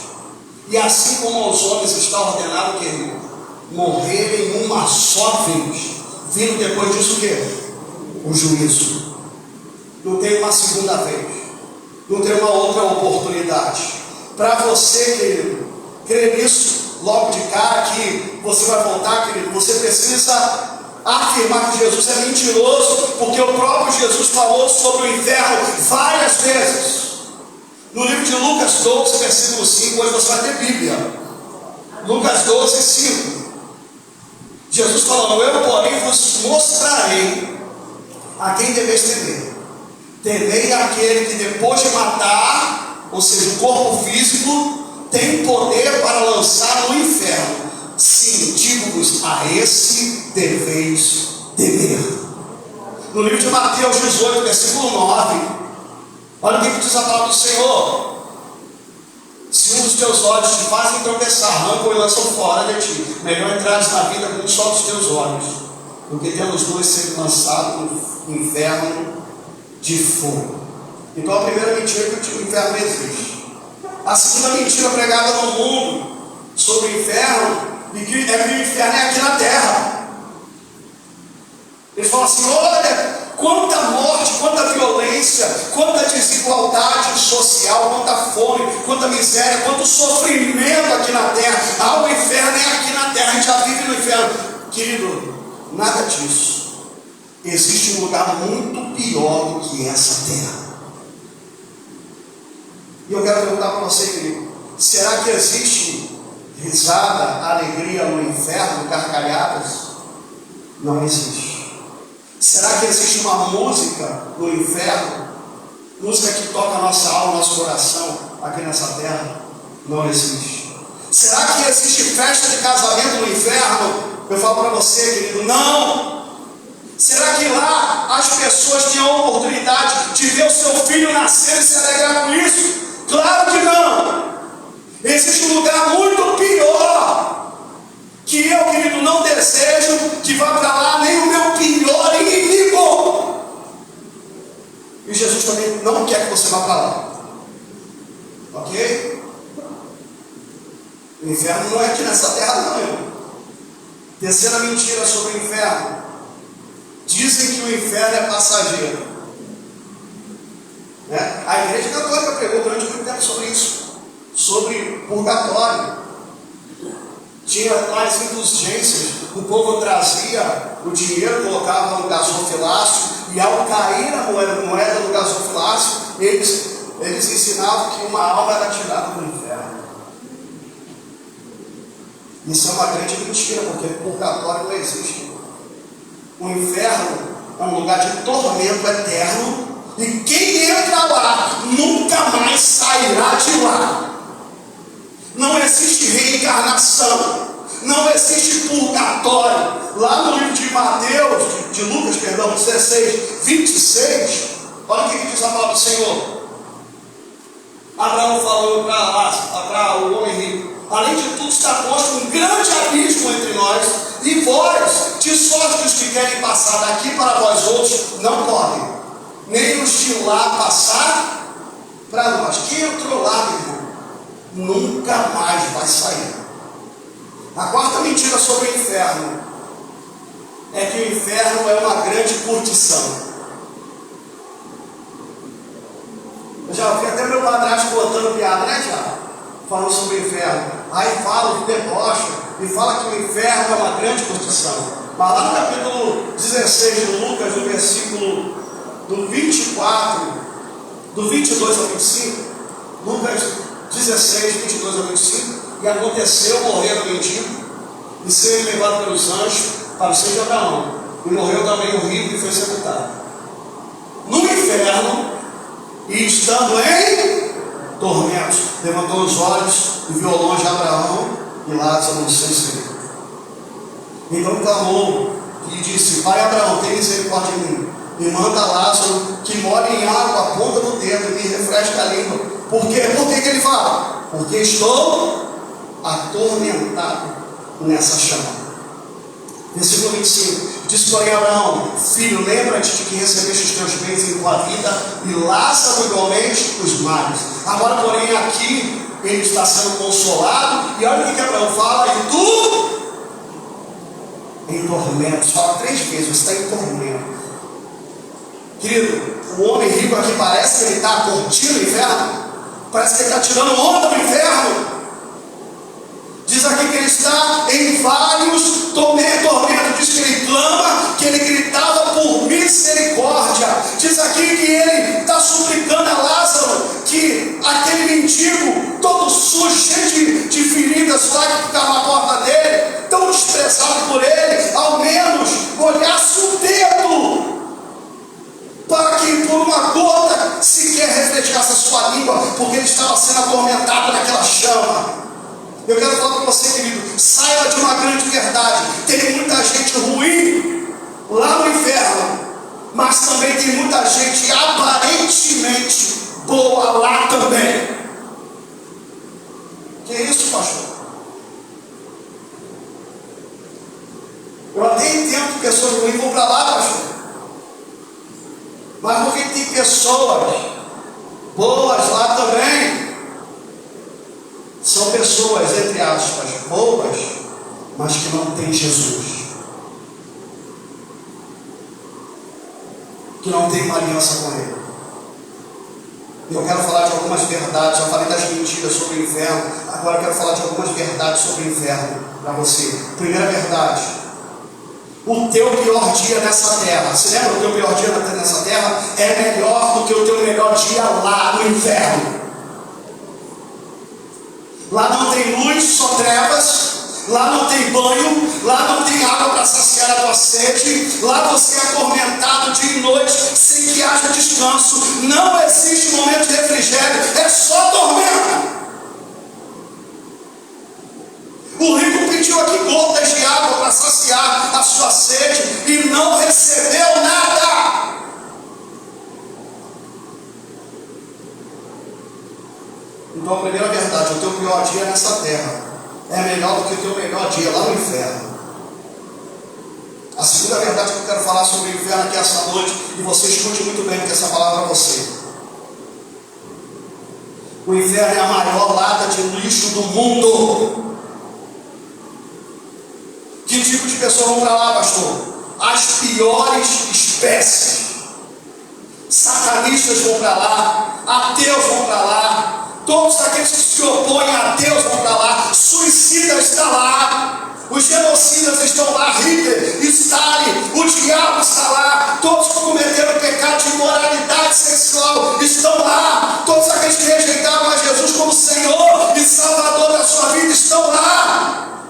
E assim como aos homens está ordenado que morrerem uma só vez, vindo depois disso o quê? O juízo. Não tem uma segunda vez, não tem uma outra oportunidade. Para você, querido, crer nisso logo de cara, que você vai voltar, querido, você precisa afirmar que Jesus é mentiroso, porque o próprio Jesus falou sobre o inferno várias vezes. No livro de Lucas 12, versículo 5, hoje você vai ter Bíblia. Lucas 12, 5. Jesus falando: eu, porém, vos mostrarei a quem deveis temer. Temei aquele que depois de matar, ou seja, o corpo físico, tem poder para lançar no inferno. Sim, digo-vos, a esse deveis temer. No livro de Mateus 18, versículo 9, olha o que diz a palavra do Senhor: se um dos teus olhos te fazem tropeçar, arrancam e lançam fora de ti. Melhor entrares na vida com um só dos teus olhos, do que tendo os dois serem lançados no inferno de fogo. Então a primeira mentira é que o inferno existe. A segunda mentira pregada no mundo sobre o inferno é que o inferno é aqui na terra. Eles falam assim: olha, quanta morte, quanta violência, quanta desigualdade social, quanta fome, quanta miséria, quanto sofrimento aqui na terra. Ah, o inferno é aqui na terra, a gente já vive no inferno. Querido, nada disso. Existe um lugar muito pior do que essa terra. E eu quero perguntar para você, querido: será que existe risada, alegria no inferno, gargalhadas? Não existe. Será que existe uma música no inferno? Música que toca a nossa alma, nosso coração, aqui nessa terra? Não existe. Será que existe festa de casamento no inferno? Eu falo para você, querido: não. Será que lá as pessoas têm a oportunidade de ver o seu filho nascer e se alegrar com isso? Claro que não. Existe um lugar muito pior, que eu, querido, não desejo que vá para lá nem o meu pior inimigo. E Jesus também não quer que você vá para lá. Ok? O inferno não é aqui nessa terra, não, irmão. Terceira mentira sobre o inferno: dizem que o inferno é passageiro. Né? A Igreja Católica pregou durante muito tempo sobre isso, sobre purgatório. Tinha mais indulgências, o povo trazia o dinheiro, colocava no gasofilácio, e ao cair a moeda do gasofilácio, eles ensinavam que uma alma era tirada do inferno. Isso é uma grande mentira, porque o purgatório não existe. O inferno é um lugar de tormento eterno, e quem entra lá nunca mais sairá de lá. Não existe reencarnação, não existe purgatório. Lá no livro de Mateus, de Lucas, 16, 26, olha o que diz a palavra do Senhor. Abraão falou para o homem rico: além de tudo está posto um grande abismo entre nós e vós, de sorte que os que querem passar daqui para vós outros não podem, nem os de lá passar para nós. Quem entrou lá, meu irmão, nunca mais vai sair. A quarta mentira sobre o inferno é que o inferno é uma grande curtição. Eu já vi até meu padrasto botando piada, né, Tiago? Falando sobre o inferno. Aí fala, debocha, e fala que o inferno é uma grande curtição. Mas lá no capítulo 16 de Lucas, no versículo do 24, do 22 ao 25, Lucas 16, 22 ao 25, e aconteceu morrer o mendigo e ser levado pelos anjos para o seio de Abraão, e morreu também o rico e foi sepultado. No inferno, e estando em tormentos, levantou os olhos e viu ao longe Abraão e Lázaro no seu seio. Então clamou e disse: Pai Abraão, tem misericórdia de mim, e manda Lázaro que molhe em água a ponta do dedo e me refresque a língua. Por quê? Por que ele fala? Porque estou atormentado nessa chama. Versículo 25. Diz, porém, Abraão: Filho, lembra-te de que recebeste os teus bens em tua vida, e Lázaro igualmente os males. Agora, porém, aqui ele está sendo consolado, e olha o que Abraão fala: e tu em tormentos. Fala 3 vezes, você está em tormento. Querido, o homem rico aqui parece que ele está curtindo o inferno, parece que ele está tirando onda do inferno. Diz aqui que ele está em vários tormentos. Diz que ele clama, que ele gritava por misericórdia. Diz aqui que ele está suplicando a Lázaro, que aquele mendigo, todo sujo, cheio de feridas lá que ficava na porta dele, tão desprezado por ele, ao menos molhasse o dedo, para que por uma gota sequer refrescasse a sua língua, porque ele estava sendo atormentado naquela chama. Eu quero falar para você, querido, saiba de uma grande verdade: tem muita gente ruim lá no inferno, mas também tem muita gente aparentemente boa lá também. Que isso, pastor? Eu até entendo que pessoas ruins vão para lá, pastor, mas porque tem pessoas boas lá também. São pessoas, entre aspas, boas, mas que não têm Jesus, que não tem uma aliança com Ele. Eu quero falar de algumas verdades. Já falei das mentiras sobre o inferno, agora eu quero falar de algumas verdades sobre o inferno para você. Primeira verdade: o teu pior dia nessa terra, você lembra? O teu pior dia nessa terra é melhor do que o teu melhor dia lá no inferno. Lá não tem luz, só trevas. Lá não tem banho. Lá não tem água para saciar a tua sede. Lá você é atormentado dia e noite, sem que haja descanso. Não existe momento de refrigério, é só tormento. O rico pediu aqui gotas de água para saciar a sua sede e não recebeu nada. Então a primeira verdade: o teu pior dia nessa terra é melhor do que o teu melhor dia lá no inferno. A segunda verdade que eu quero falar sobre o inferno aqui essa noite, e você escute muito bem, porque essa palavra é para você: o inferno é a maior lata de lixo do mundo. Que tipo de pessoa vão para lá, pastor? as piores espécies. Satanistas vão para lá, ateus vão para lá, todos aqueles que se opõem a Deus vão para lá, suicidas estão lá, os genocidas estão lá, Hitler, Stalin, o diabo está lá, todos que cometeram pecado de imoralidade sexual estão lá, todos aqueles que rejeitaram a Jesus como Senhor e Salvador da sua vida estão lá.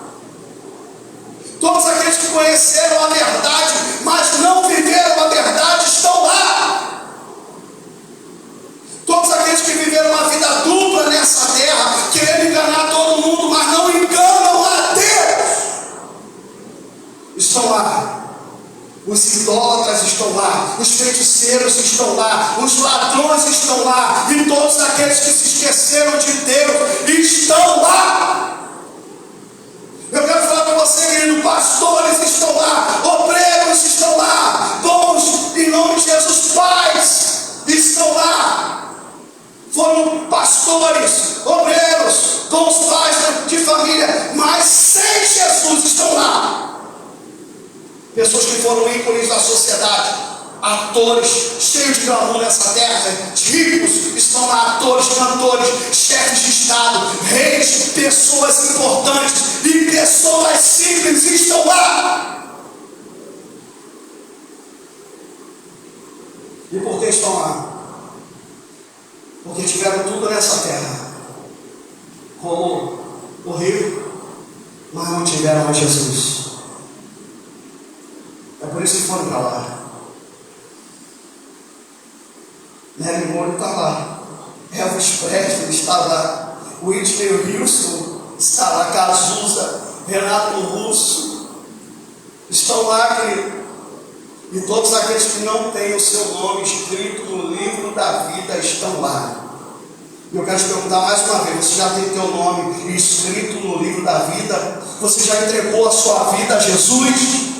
Todos aqueles que conheceram a verdade, mas não viveram a verdade, estão lá. Todos aqueles que viveram uma vida dupla nessa terra, querendo enganar todo mundo, mas não enganam a Deus, estão lá. Os idólatras estão lá, os feiticeiros estão lá, os ladrões estão lá, e todos aqueles que se esqueceram de Deus estão lá. Eu quero falar para você, querido, pastores estão lá, obreiros estão lá, bons em nome de Jesus, pais estão lá. Foram pastores, obreiros, bons pais de família, mas sem Jesus estão lá. Pessoas que foram ícones da sociedade, atores cheios de glamour nessa terra, ricos estão lá, atores, cantores, chefes de estado, reis, pessoas importantes e pessoas simples estão lá. E por que estão lá? Porque tiveram tudo nessa terra, como o rico, mas não tiveram a Jesus. É por isso que foram para lá. Nelly Moura está lá, Elvis Presley está lá, Whitney Houston está lá, Cazuza, Renato Russo estão lá, querido. E todos aqueles que não têm o seu nome escrito no livro da vida estão lá. E eu quero te perguntar mais uma vez: você já tem teu nome escrito no livro da vida? Você já entregou a sua vida a Jesus?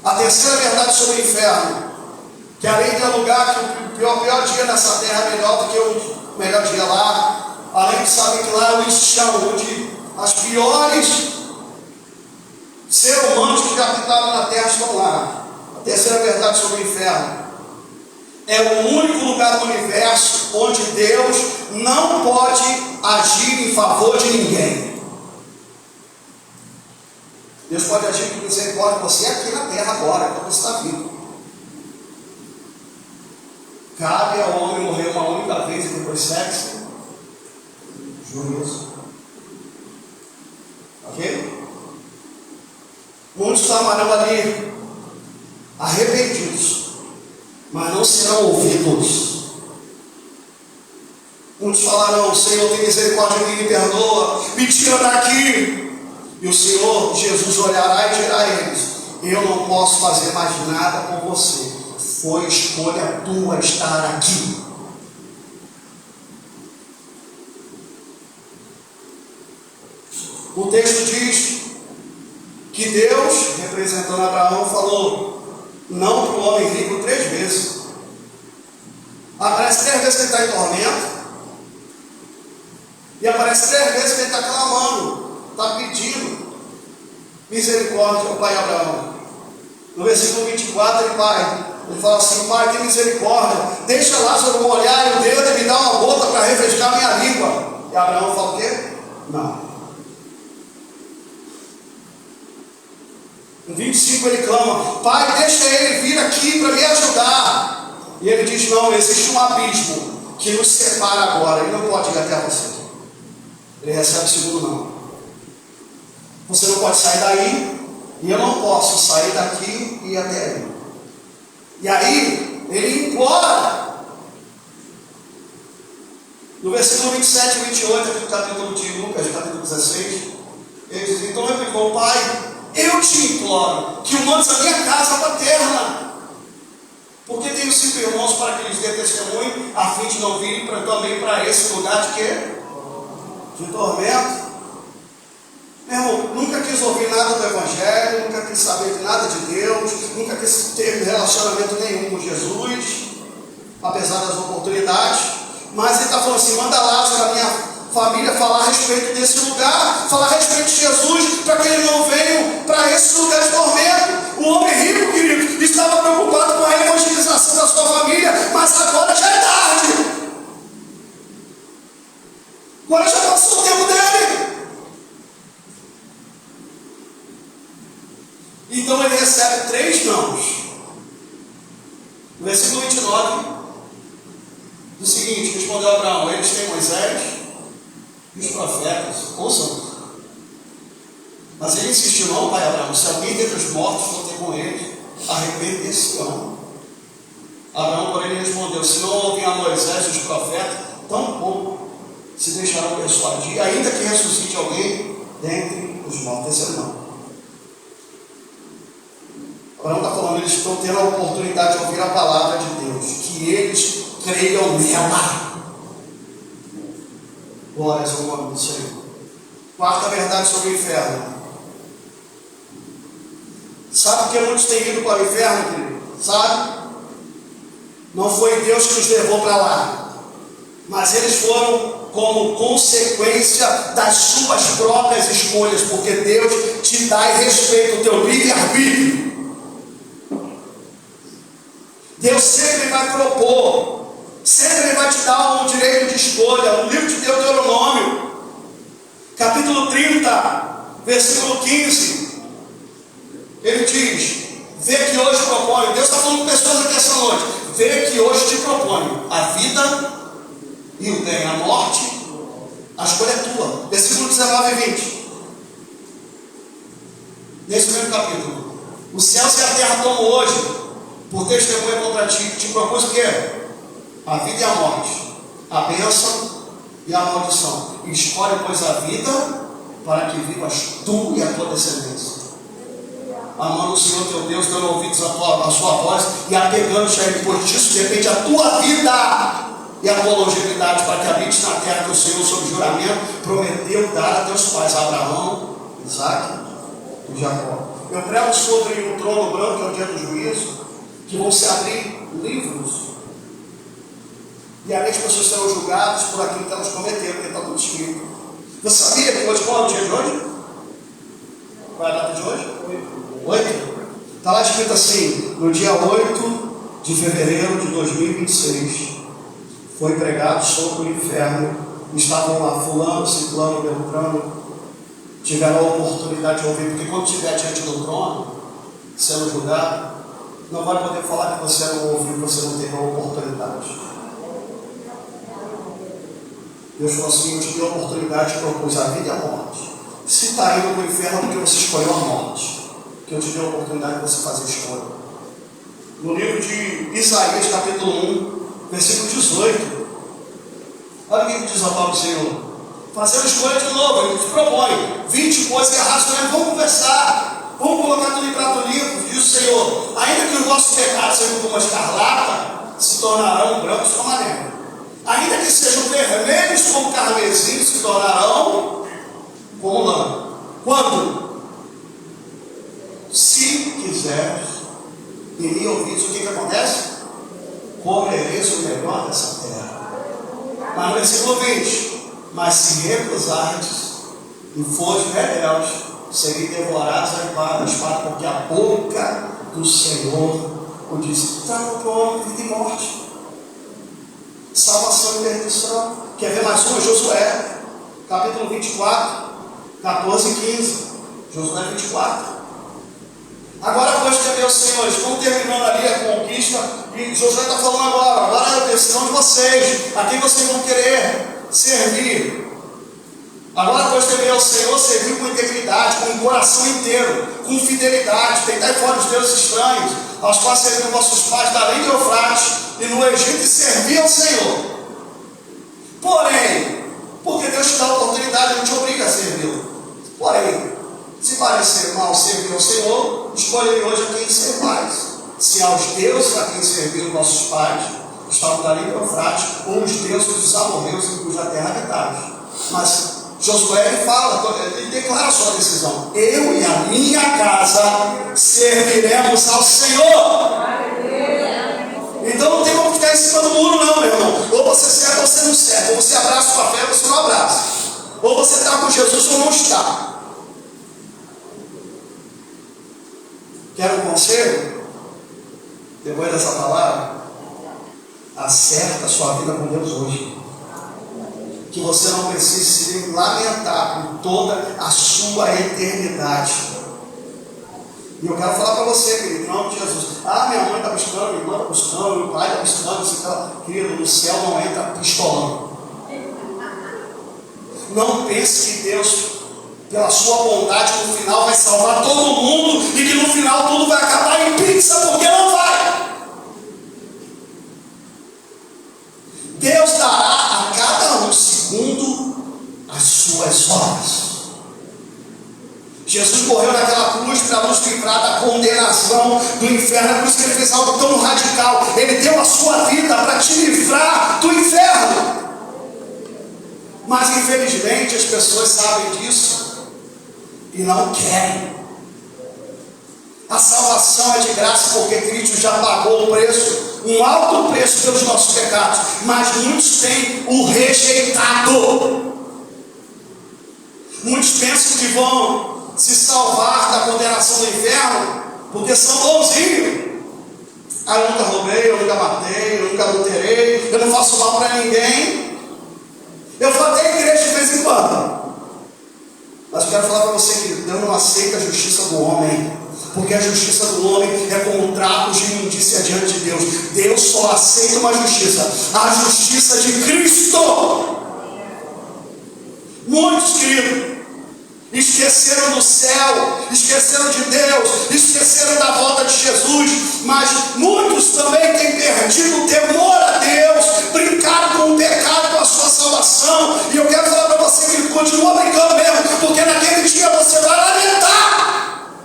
A terceira verdade sobre o inferno, que além de alugar que o pior dia nessa terra é melhor do que o melhor dia lá, além de saber que lá é o lixão, onde as piores seres humanos que já habitaram na terra estão lá. A terceira verdade sobre o inferno: é o único lugar do universo onde Deus não pode agir em favor de ninguém. Deus pode agir com misericórdia você aqui na terra agora, quando você está vivo. Cabe ao homem morrer uma única vez e depois sexo, juízo. Ok? Muitos estavam ali arrependidos, mas não serão ouvidos. Muitos falarão: Senhor, tem misericórdia de mim, me perdoa, me tira daqui. E o Senhor Jesus olhará e dirá a eles: eu não posso fazer mais nada com você, foi escolha tua estar aqui. O texto diz que Deus, representando Abraão, falou não para o homem rico 3 vezes. Aparece 3 vezes que ele está em tormento, e aparece 3 vezes que ele está clamando, está pedindo misericórdia ao pai Abraão. No versículo 24 ele fala assim: Pai, tem misericórdia, deixa Lázaro molhar e o dedo e me dá uma gota para refrescar a minha língua. E Abraão fala o quê? Não. No 25 ele clama: Pai, deixa ele vir aqui para me ajudar. E ele diz: não, existe um abismo que nos separa agora, ele não pode ir até você. Ele recebe o segundo não. Você não pode sair daí, e eu não posso sair daqui e ir até aí. E aí ele implora. No versículo 27 e 28 do capítulo de Lucas, capítulo 16, ele diz: então ele falou: Pai, eu te imploro que o mandes a minha casa paterna, porque tenho 5 irmãos, para que eles dêem testemunho, a fim de não virem também para esse lugar de quê? De tormento. Meu irmão, nunca quis ouvir nada do Evangelho, nunca quis saber de nada de Deus, nunca quis ter relacionamento nenhum com Jesus, apesar das oportunidades. Mas ele está falando assim: manda Lázaro, a minha família falar a respeito desse lugar, falar a respeito de Jesus, para que eles não venham para esse lugar de tormento. O homem rico, querido, estava preocupado com a evangelização da sua família, mas agora já é tarde. Agora já passou o tempo dele. Então ele recebe 3 nãos. No versículo 29, diz o seguinte: respondeu Abraão: eles têm Moisés e os profetas, ouçam. Mas ele insistiu: não, pai Abraão, se alguém dentre os mortos for ter com eles, arrepender-se-ão. Abraão, porém, lhe respondeu: se não ouvem a Moisés e os profetas, tampouco se deixarão persuadir, ainda que ressuscite alguém dentre os mortos. Esse não. Abraão está falando, eles estão tendo a oportunidade de ouvir a palavra de Deus, que eles creiam nela. Glórias ao nome do Senhor. Quarta verdade sobre o inferno. Sabe por que muitos têm ido para o inferno, querido? Sabe? Não foi Deus que os levou para lá, mas eles foram como consequência das suas próprias escolhas, porque Deus te dá e respeita o teu livre-arbítrio. Deus sempre vai propor, sempre vai te dar um direito de escolha. O livro de Deuteronômio, capítulo 30, versículo 15, ele diz: vê que hoje proponho, Deus está falando com pessoas aqui essa noite, vê que hoje te proponho a vida e o bem, a morte, a escolha é tua. Versículo 19 e 20, nesse mesmo capítulo: os céus e a terra tomam hoje por testemunha contra ti, te propus o quê? A vida e a morte, a bênção e a maldição. Escolhe, pois, a vida, para que vivas tu e a tua descendência, amando o Senhor teu Deus, dando ouvidos à sua voz e apegando-te a Ele, pois disso depende a tua vida e a tua longevidade, para que habites na terra que o Senhor, sob juramento, prometeu dar a teus pais, Abraão, Isaque e Jacó. Eu prego sobre o trono branco, que é o dia do juízo, que vão se abrir livros, e ali as pessoas serão julgadas por aquilo que elas cometeram, porque está tudo escrito. Você sabia que hoje, qual é o dia de hoje? Qual é a data de hoje? 8. Está lá escrito assim: no dia 8 de fevereiro de 2026, foi pregado sobre o inferno, estavam lá fulano, ciclano, beltrano, tiveram a oportunidade de ouvir, porque quando estiver diante do trono, sendo julgado, não vai poder falar que você não ouviu, você não teve a oportunidade. Deus falou assim: eu te dei a oportunidade, propus a vida e a morte. Se está indo para o inferno, porque você escolheu a morte, que eu te dei a oportunidade de você fazer escolha. No livro de Isaías, capítulo 1, versículo 18, olha o que diz a palavra do Senhor: fazer uma escolha de novo. Ele te propõe 20 coisas que arrastam, vamos conversar, vamos colocar tudo em prato limpo. Diz o Senhor: ainda que os nossos pecados sejam como a escarlata, se tornarão brancos como a neve. Ainda que sejam vermelhos como carmesim, se tornarão como lã. Quando? Se quiseres e me ouvires, o que acontece? Comereis o melhor dessa terra. Mas no versículo 20: mas se recusares e fores rebeldes, serei devorados a espada, porque a boca do Senhor o disse. Então, para o homem, vida e morte, salvação e perdição. Quer ver mais uma? Josué, capítulo 24, 14 e 15. Josué 24. Agora, pois, cadê os senhores? Estão terminando ali a conquista, e Josué está falando agora é a decisão de vocês, a quem vocês vão querer servir. Agora, pois, temer ao Senhor, servir com integridade, com o coração inteiro, com fidelidade, tentar fora os deuses estranhos, aos quais serviram vossos pais da além do Eufrates e no Egito, e servir ao Senhor. Porém, porque Deus te dá a oportunidade, não te obriga a servi-lo. Porém, se parecer mal servir ao Senhor, escolhe hoje a quem servais. Se aos deuses a quem serviram nossos pais, estavam da além do Eufrates, ou os deuses dos amorreus em cuja terra habitais. Mas Josué ele declara a sua decisão: eu e a minha casa serviremos ao Senhor. Então não tem como ficar em cima do muro, não, meu irmão. Ou você serve ou você não serve, ou você abraça com a fé ou você não abraça. Ou você está com Jesus ou não está. Quer um conselho? Depois dessa palavra, acerta a sua vida com Deus hoje. Que você não precise se lamentar por toda a sua eternidade. E eu quero falar para você, querido, em nome de Jesus. Minha mãe está buscando, minha irmã está buscando, meu pai está buscando. Querido, no céu não entra pistolando. Não pense que Deus, pela sua bondade, no final vai salvar todo mundo e que no final tudo vai acabar em pizza, porque não vai. Deus dará a cada um segundo as suas obras. Jesus morreu naquela cruz para nos livrar da condenação do inferno. É por isso que ele fez algo tão radical. Ele deu a sua vida para te livrar do inferno. Mas infelizmente as pessoas sabem disso e não querem. A salvação é de graça porque Cristo já pagou o preço, um alto preço pelos nossos pecados. Mas muitos têm o rejeitado. Muitos pensam que vão se salvar da condenação do inferno porque são bonzinhos. Eu nunca roubei, eu nunca matei, eu nunca adulterei, eu não faço mal para ninguém. Eu vou até a igreja de vez em quando. Mas eu quero falar para você que Deus não aceita a justiça do homem, porque a justiça do homem é como trapos de imundícia diante de Deus. Deus só aceita uma justiça, a justiça de Cristo. Muitos, queridos, esqueceram do céu, esqueceram de Deus, esqueceram da volta de Jesus, mas muitos também têm perdido o temor a Deus, brincado com o pecado, com a sua salvação. E eu quero falar para você que ele continua brincando mesmo, porque naquele dia você vai lamentar.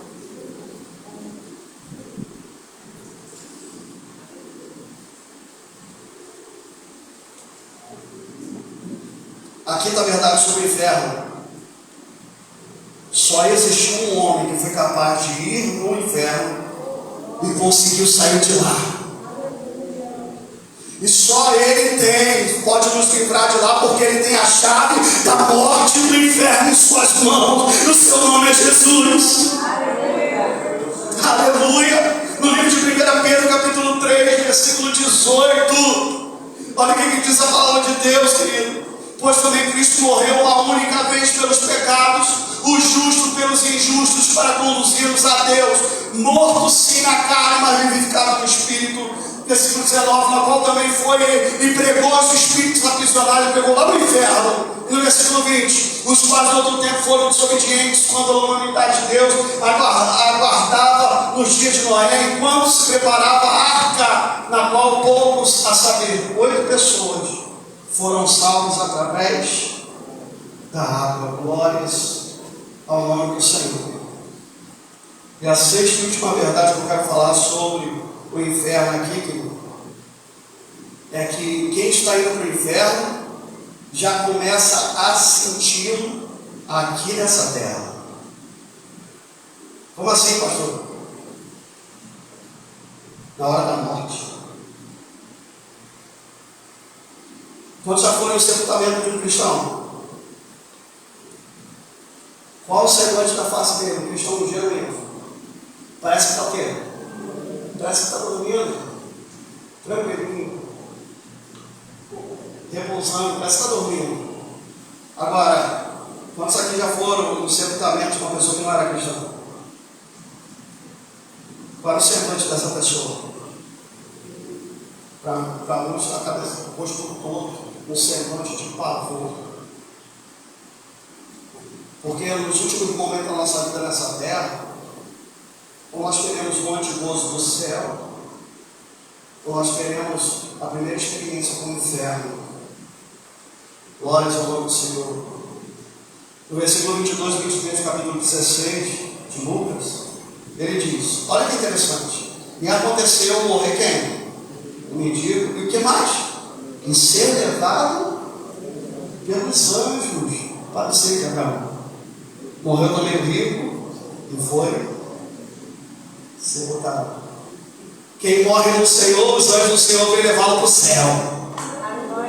Aqui está a verdade sobre o inferno. Só existiu um homem que foi capaz de ir no inferno e conseguiu sair de lá. E só ele pode nos livrar de lá, porque ele tem a chave da morte e do inferno em suas mãos. E o seu nome é Jesus. Aleluia. No livro de 1 Pedro, capítulo 3, versículo 18. Olha o que diz a palavra de Deus, querido. Pois também Cristo morreu uma única vez pelos pecados, o justo pelos injustos, para conduzir-nos a Deus, morto sim na carne, mas vivificado no Espírito. Versículo 19, na qual também foi e pregou os espíritos aprisionados, pregou lá no inferno. E no versículo 20, os quais no outro tempo foram desobedientes, quando a humanidade de Deus aguardava nos dias de Noé, enquanto se preparava a arca, na qual poucos, a saber, 8 pessoas, foram salvos através da água. Glórias ao nome do Senhor. E a sexta e última verdade que eu quero falar sobre o inferno aqui, querido, é que quem está indo para o inferno já começa a senti-lo aqui nessa terra. Como assim, pastor? Na hora da morte. Quantos já foram no sepultamento de um cristão? Qual o semblante da face dele? Um cristão genuíno. Parece que está o quê? Parece que está dormindo. Tranquilinho. Repousando. Parece que está dormindo. Agora, quantos aqui já foram no sepultamento de uma pessoa que não era cristã? Qual é o semblante dessa pessoa? Para uns, a cabeça, o rosto todo, um semblante de pavor. Porque nos últimos momentos da nossa vida nessa terra, ou nós teremos um monte de gozo do céu, ou nós teremos a primeira experiência com o inferno. Glórias ao nome do Senhor. No versículo 22 e 23 do capítulo 16 de Lucas, ele diz, olha que interessante, e aconteceu morrer quem? O mendigo, e o que mais? Em ser levado pelos anjos para o ser eterno. Morreu também o rico e foi sepultado. Quem morre no Senhor, os anjos do Senhor vêm levá-lo para o céu.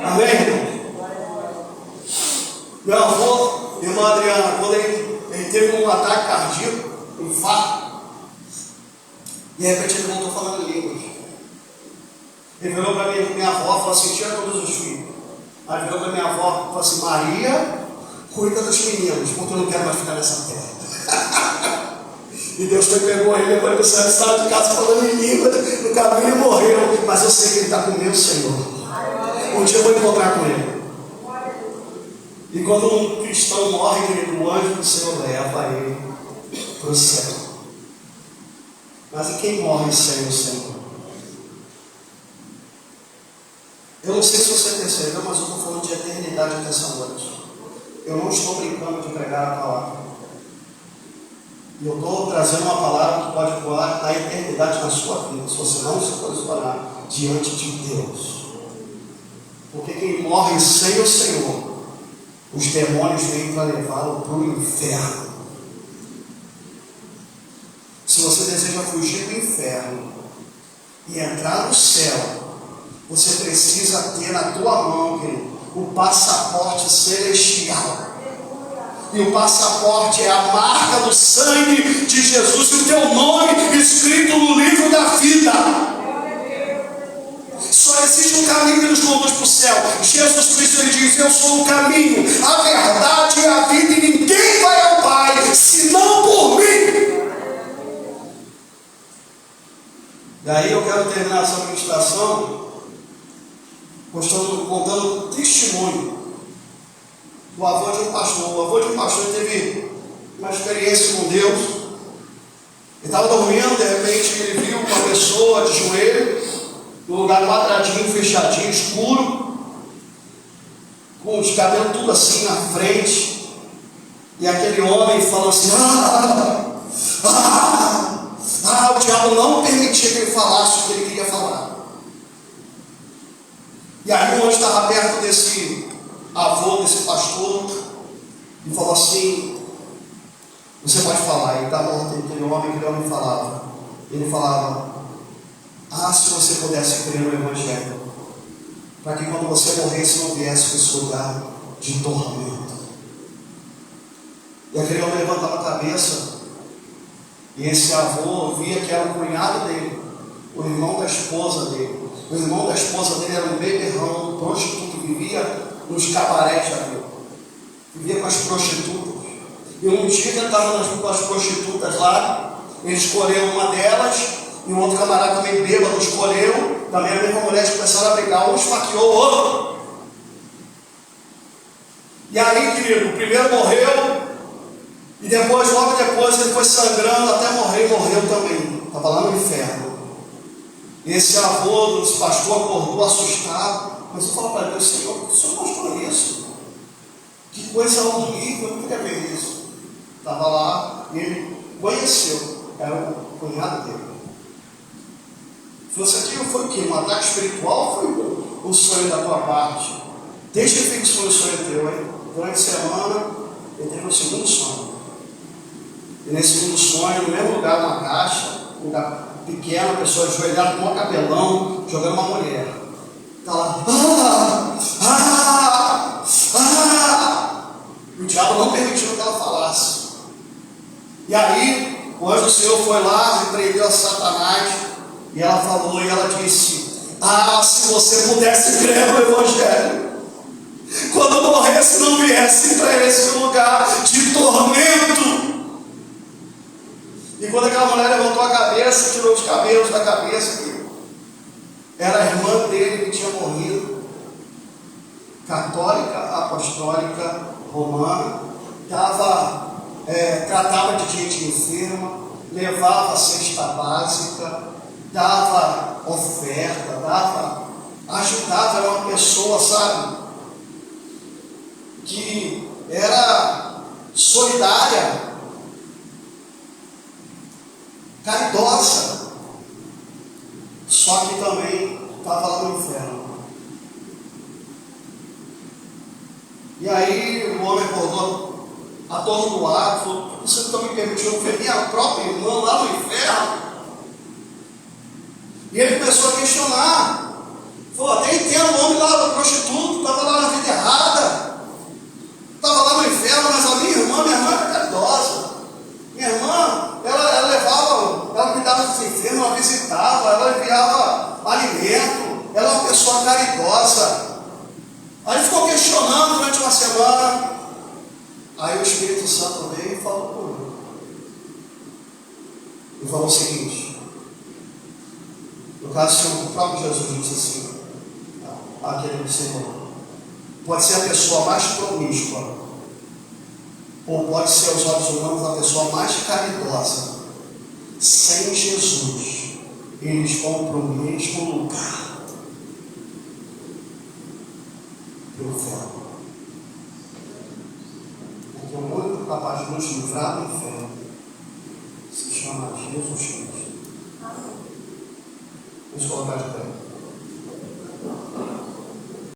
Amém? Meu avô Irmã Adriana, quando ele teve um ataque cardíaco, um infarto, de repente ele voltou falando em línguas. Ele virou para minha avó e falou assim: tira todos os filhos. Aí virou para minha avó e falou assim: Maria, cuida dos meninos, porque eu não quero mais ficar nessa terra. E Deus pegou ele, levou ele para o céu, estava de casa falando em línguas, no caminho ele morreu. Mas eu sei que ele está com o meu Senhor. Um dia eu vou encontrar com ele. E quando um cristão morre, querido, o anjo do Senhor leva ele para o céu. Mas e quem morre sem o Senhor? Eu não sei se você percebeu, mas eu estou falando de eternidade até essa noite. Eu não estou brincando de pregar a palavra. E eu estou trazendo uma palavra que pode voar a eternidade na sua vida, se você não se posicionar diante de Deus. Porque quem morre sem o Senhor, os demônios vêm para levá-lo para o inferno. Se você deseja fugir do inferno e entrar no céu, você precisa ter na tua mão, querido, o passaporte celestial. E o passaporte é a marca do sangue de Jesus e o teu nome escrito no livro da vida. Só existe um caminho que nos conduz para o céu. Jesus Cristo, ele diz: eu sou o caminho, a verdade e a vida, e ninguém vai ao Pai senão por mim. E aí eu quero terminar essa ministração contando testemunho do avô de um pastor. O avô de um pastor teve uma experiência com Deus. Ele estava dormindo, de repente ele viu uma pessoa de joelho, num lugar quadradinho, fechadinho, escuro, com os cabelos tudo assim na frente. E aquele homem falou assim: o diabo não permitia que ele falasse o que ele queria falar. E aí o anjo estava perto desse avô, desse pastor, e falou assim: você pode falar. E estava aquele homem falava. Ele falava: se você pudesse crer no Evangelho, para que quando você morresse não viesse para esse lugar de tormento. E aquele homem levantava a cabeça, e esse avô via que era o cunhado dele, o irmão da esposa dele. O irmão da esposa dele era um beberrão, um prostituto, que vivia nos cabarés da vida, vivia com as prostitutas. E um dia ele estava com as prostitutas lá, ele escolheu uma delas, e um outro camarada também bêbado escolheu, também a mesma mulher, começaram a brigar, um esfaqueou o outro. E aí, querido, o primeiro morreu, e depois, logo depois, ele foi sangrando até morrer, e morreu também, estava lá no inferno. E esse avô dos pastor acordou assustado, mas eu falo para Deus: Senhor, o Senhor mostrou isso? Que coisa horrível, eu não queria ver isso. Estava lá e ele conheceu, era o cunhado dele. Isso aqui foi o quê? Um ataque espiritual ou foi um sonho da tua parte? Desde que fez foi um sonho teu, hein? Durante a semana, ele teve um segundo sonho. E nesse segundo sonho, no mesmo lugar, uma caixa, um lugar pequeno, a pessoa ajoelhada com um cabelão, jogando uma mulher. Está lá. E o diabo não permitiu que ela falasse. E aí, o anjo do Senhor foi lá, repreendeu a Satanás, e ela falou, e ela disse: se você pudesse crer no Evangelho, quando morresse não viesse para esse lugar de tormento. E quando aquela mulher levantou a cabeça, tirou os cabelos da cabeça, que era a irmã dele que tinha morrido, católica, apostólica, romana, tratava de gente enferma, levava a cesta básica, dava oferta, ajudava, era uma pessoa, sabe, que era solidária, caridosa, só que também estava lá no inferno. E aí o homem acordou atordoado, falou: você não me permitiu ver minha própria irmã lá no inferno? E ele começou a questionar, falou: até entendo, o homem lá, o prostituto, estava lá na vida errada, estava lá no inferno, mas a minha Aí o Espírito Santo veio e falou comigo. E falou o seguinte, no caso o próprio Jesus disse assim, aquele Senhor, pode ser a pessoa mais promíscua, ou pode ser aos olhos humanos a pessoa mais caridosa. Sem Jesus, eles vão para o mesmo lugar, pelo céu. Porque o único capaz de nos livrar do inferno se chama Jesus Cristo. Vamos colocar de pé.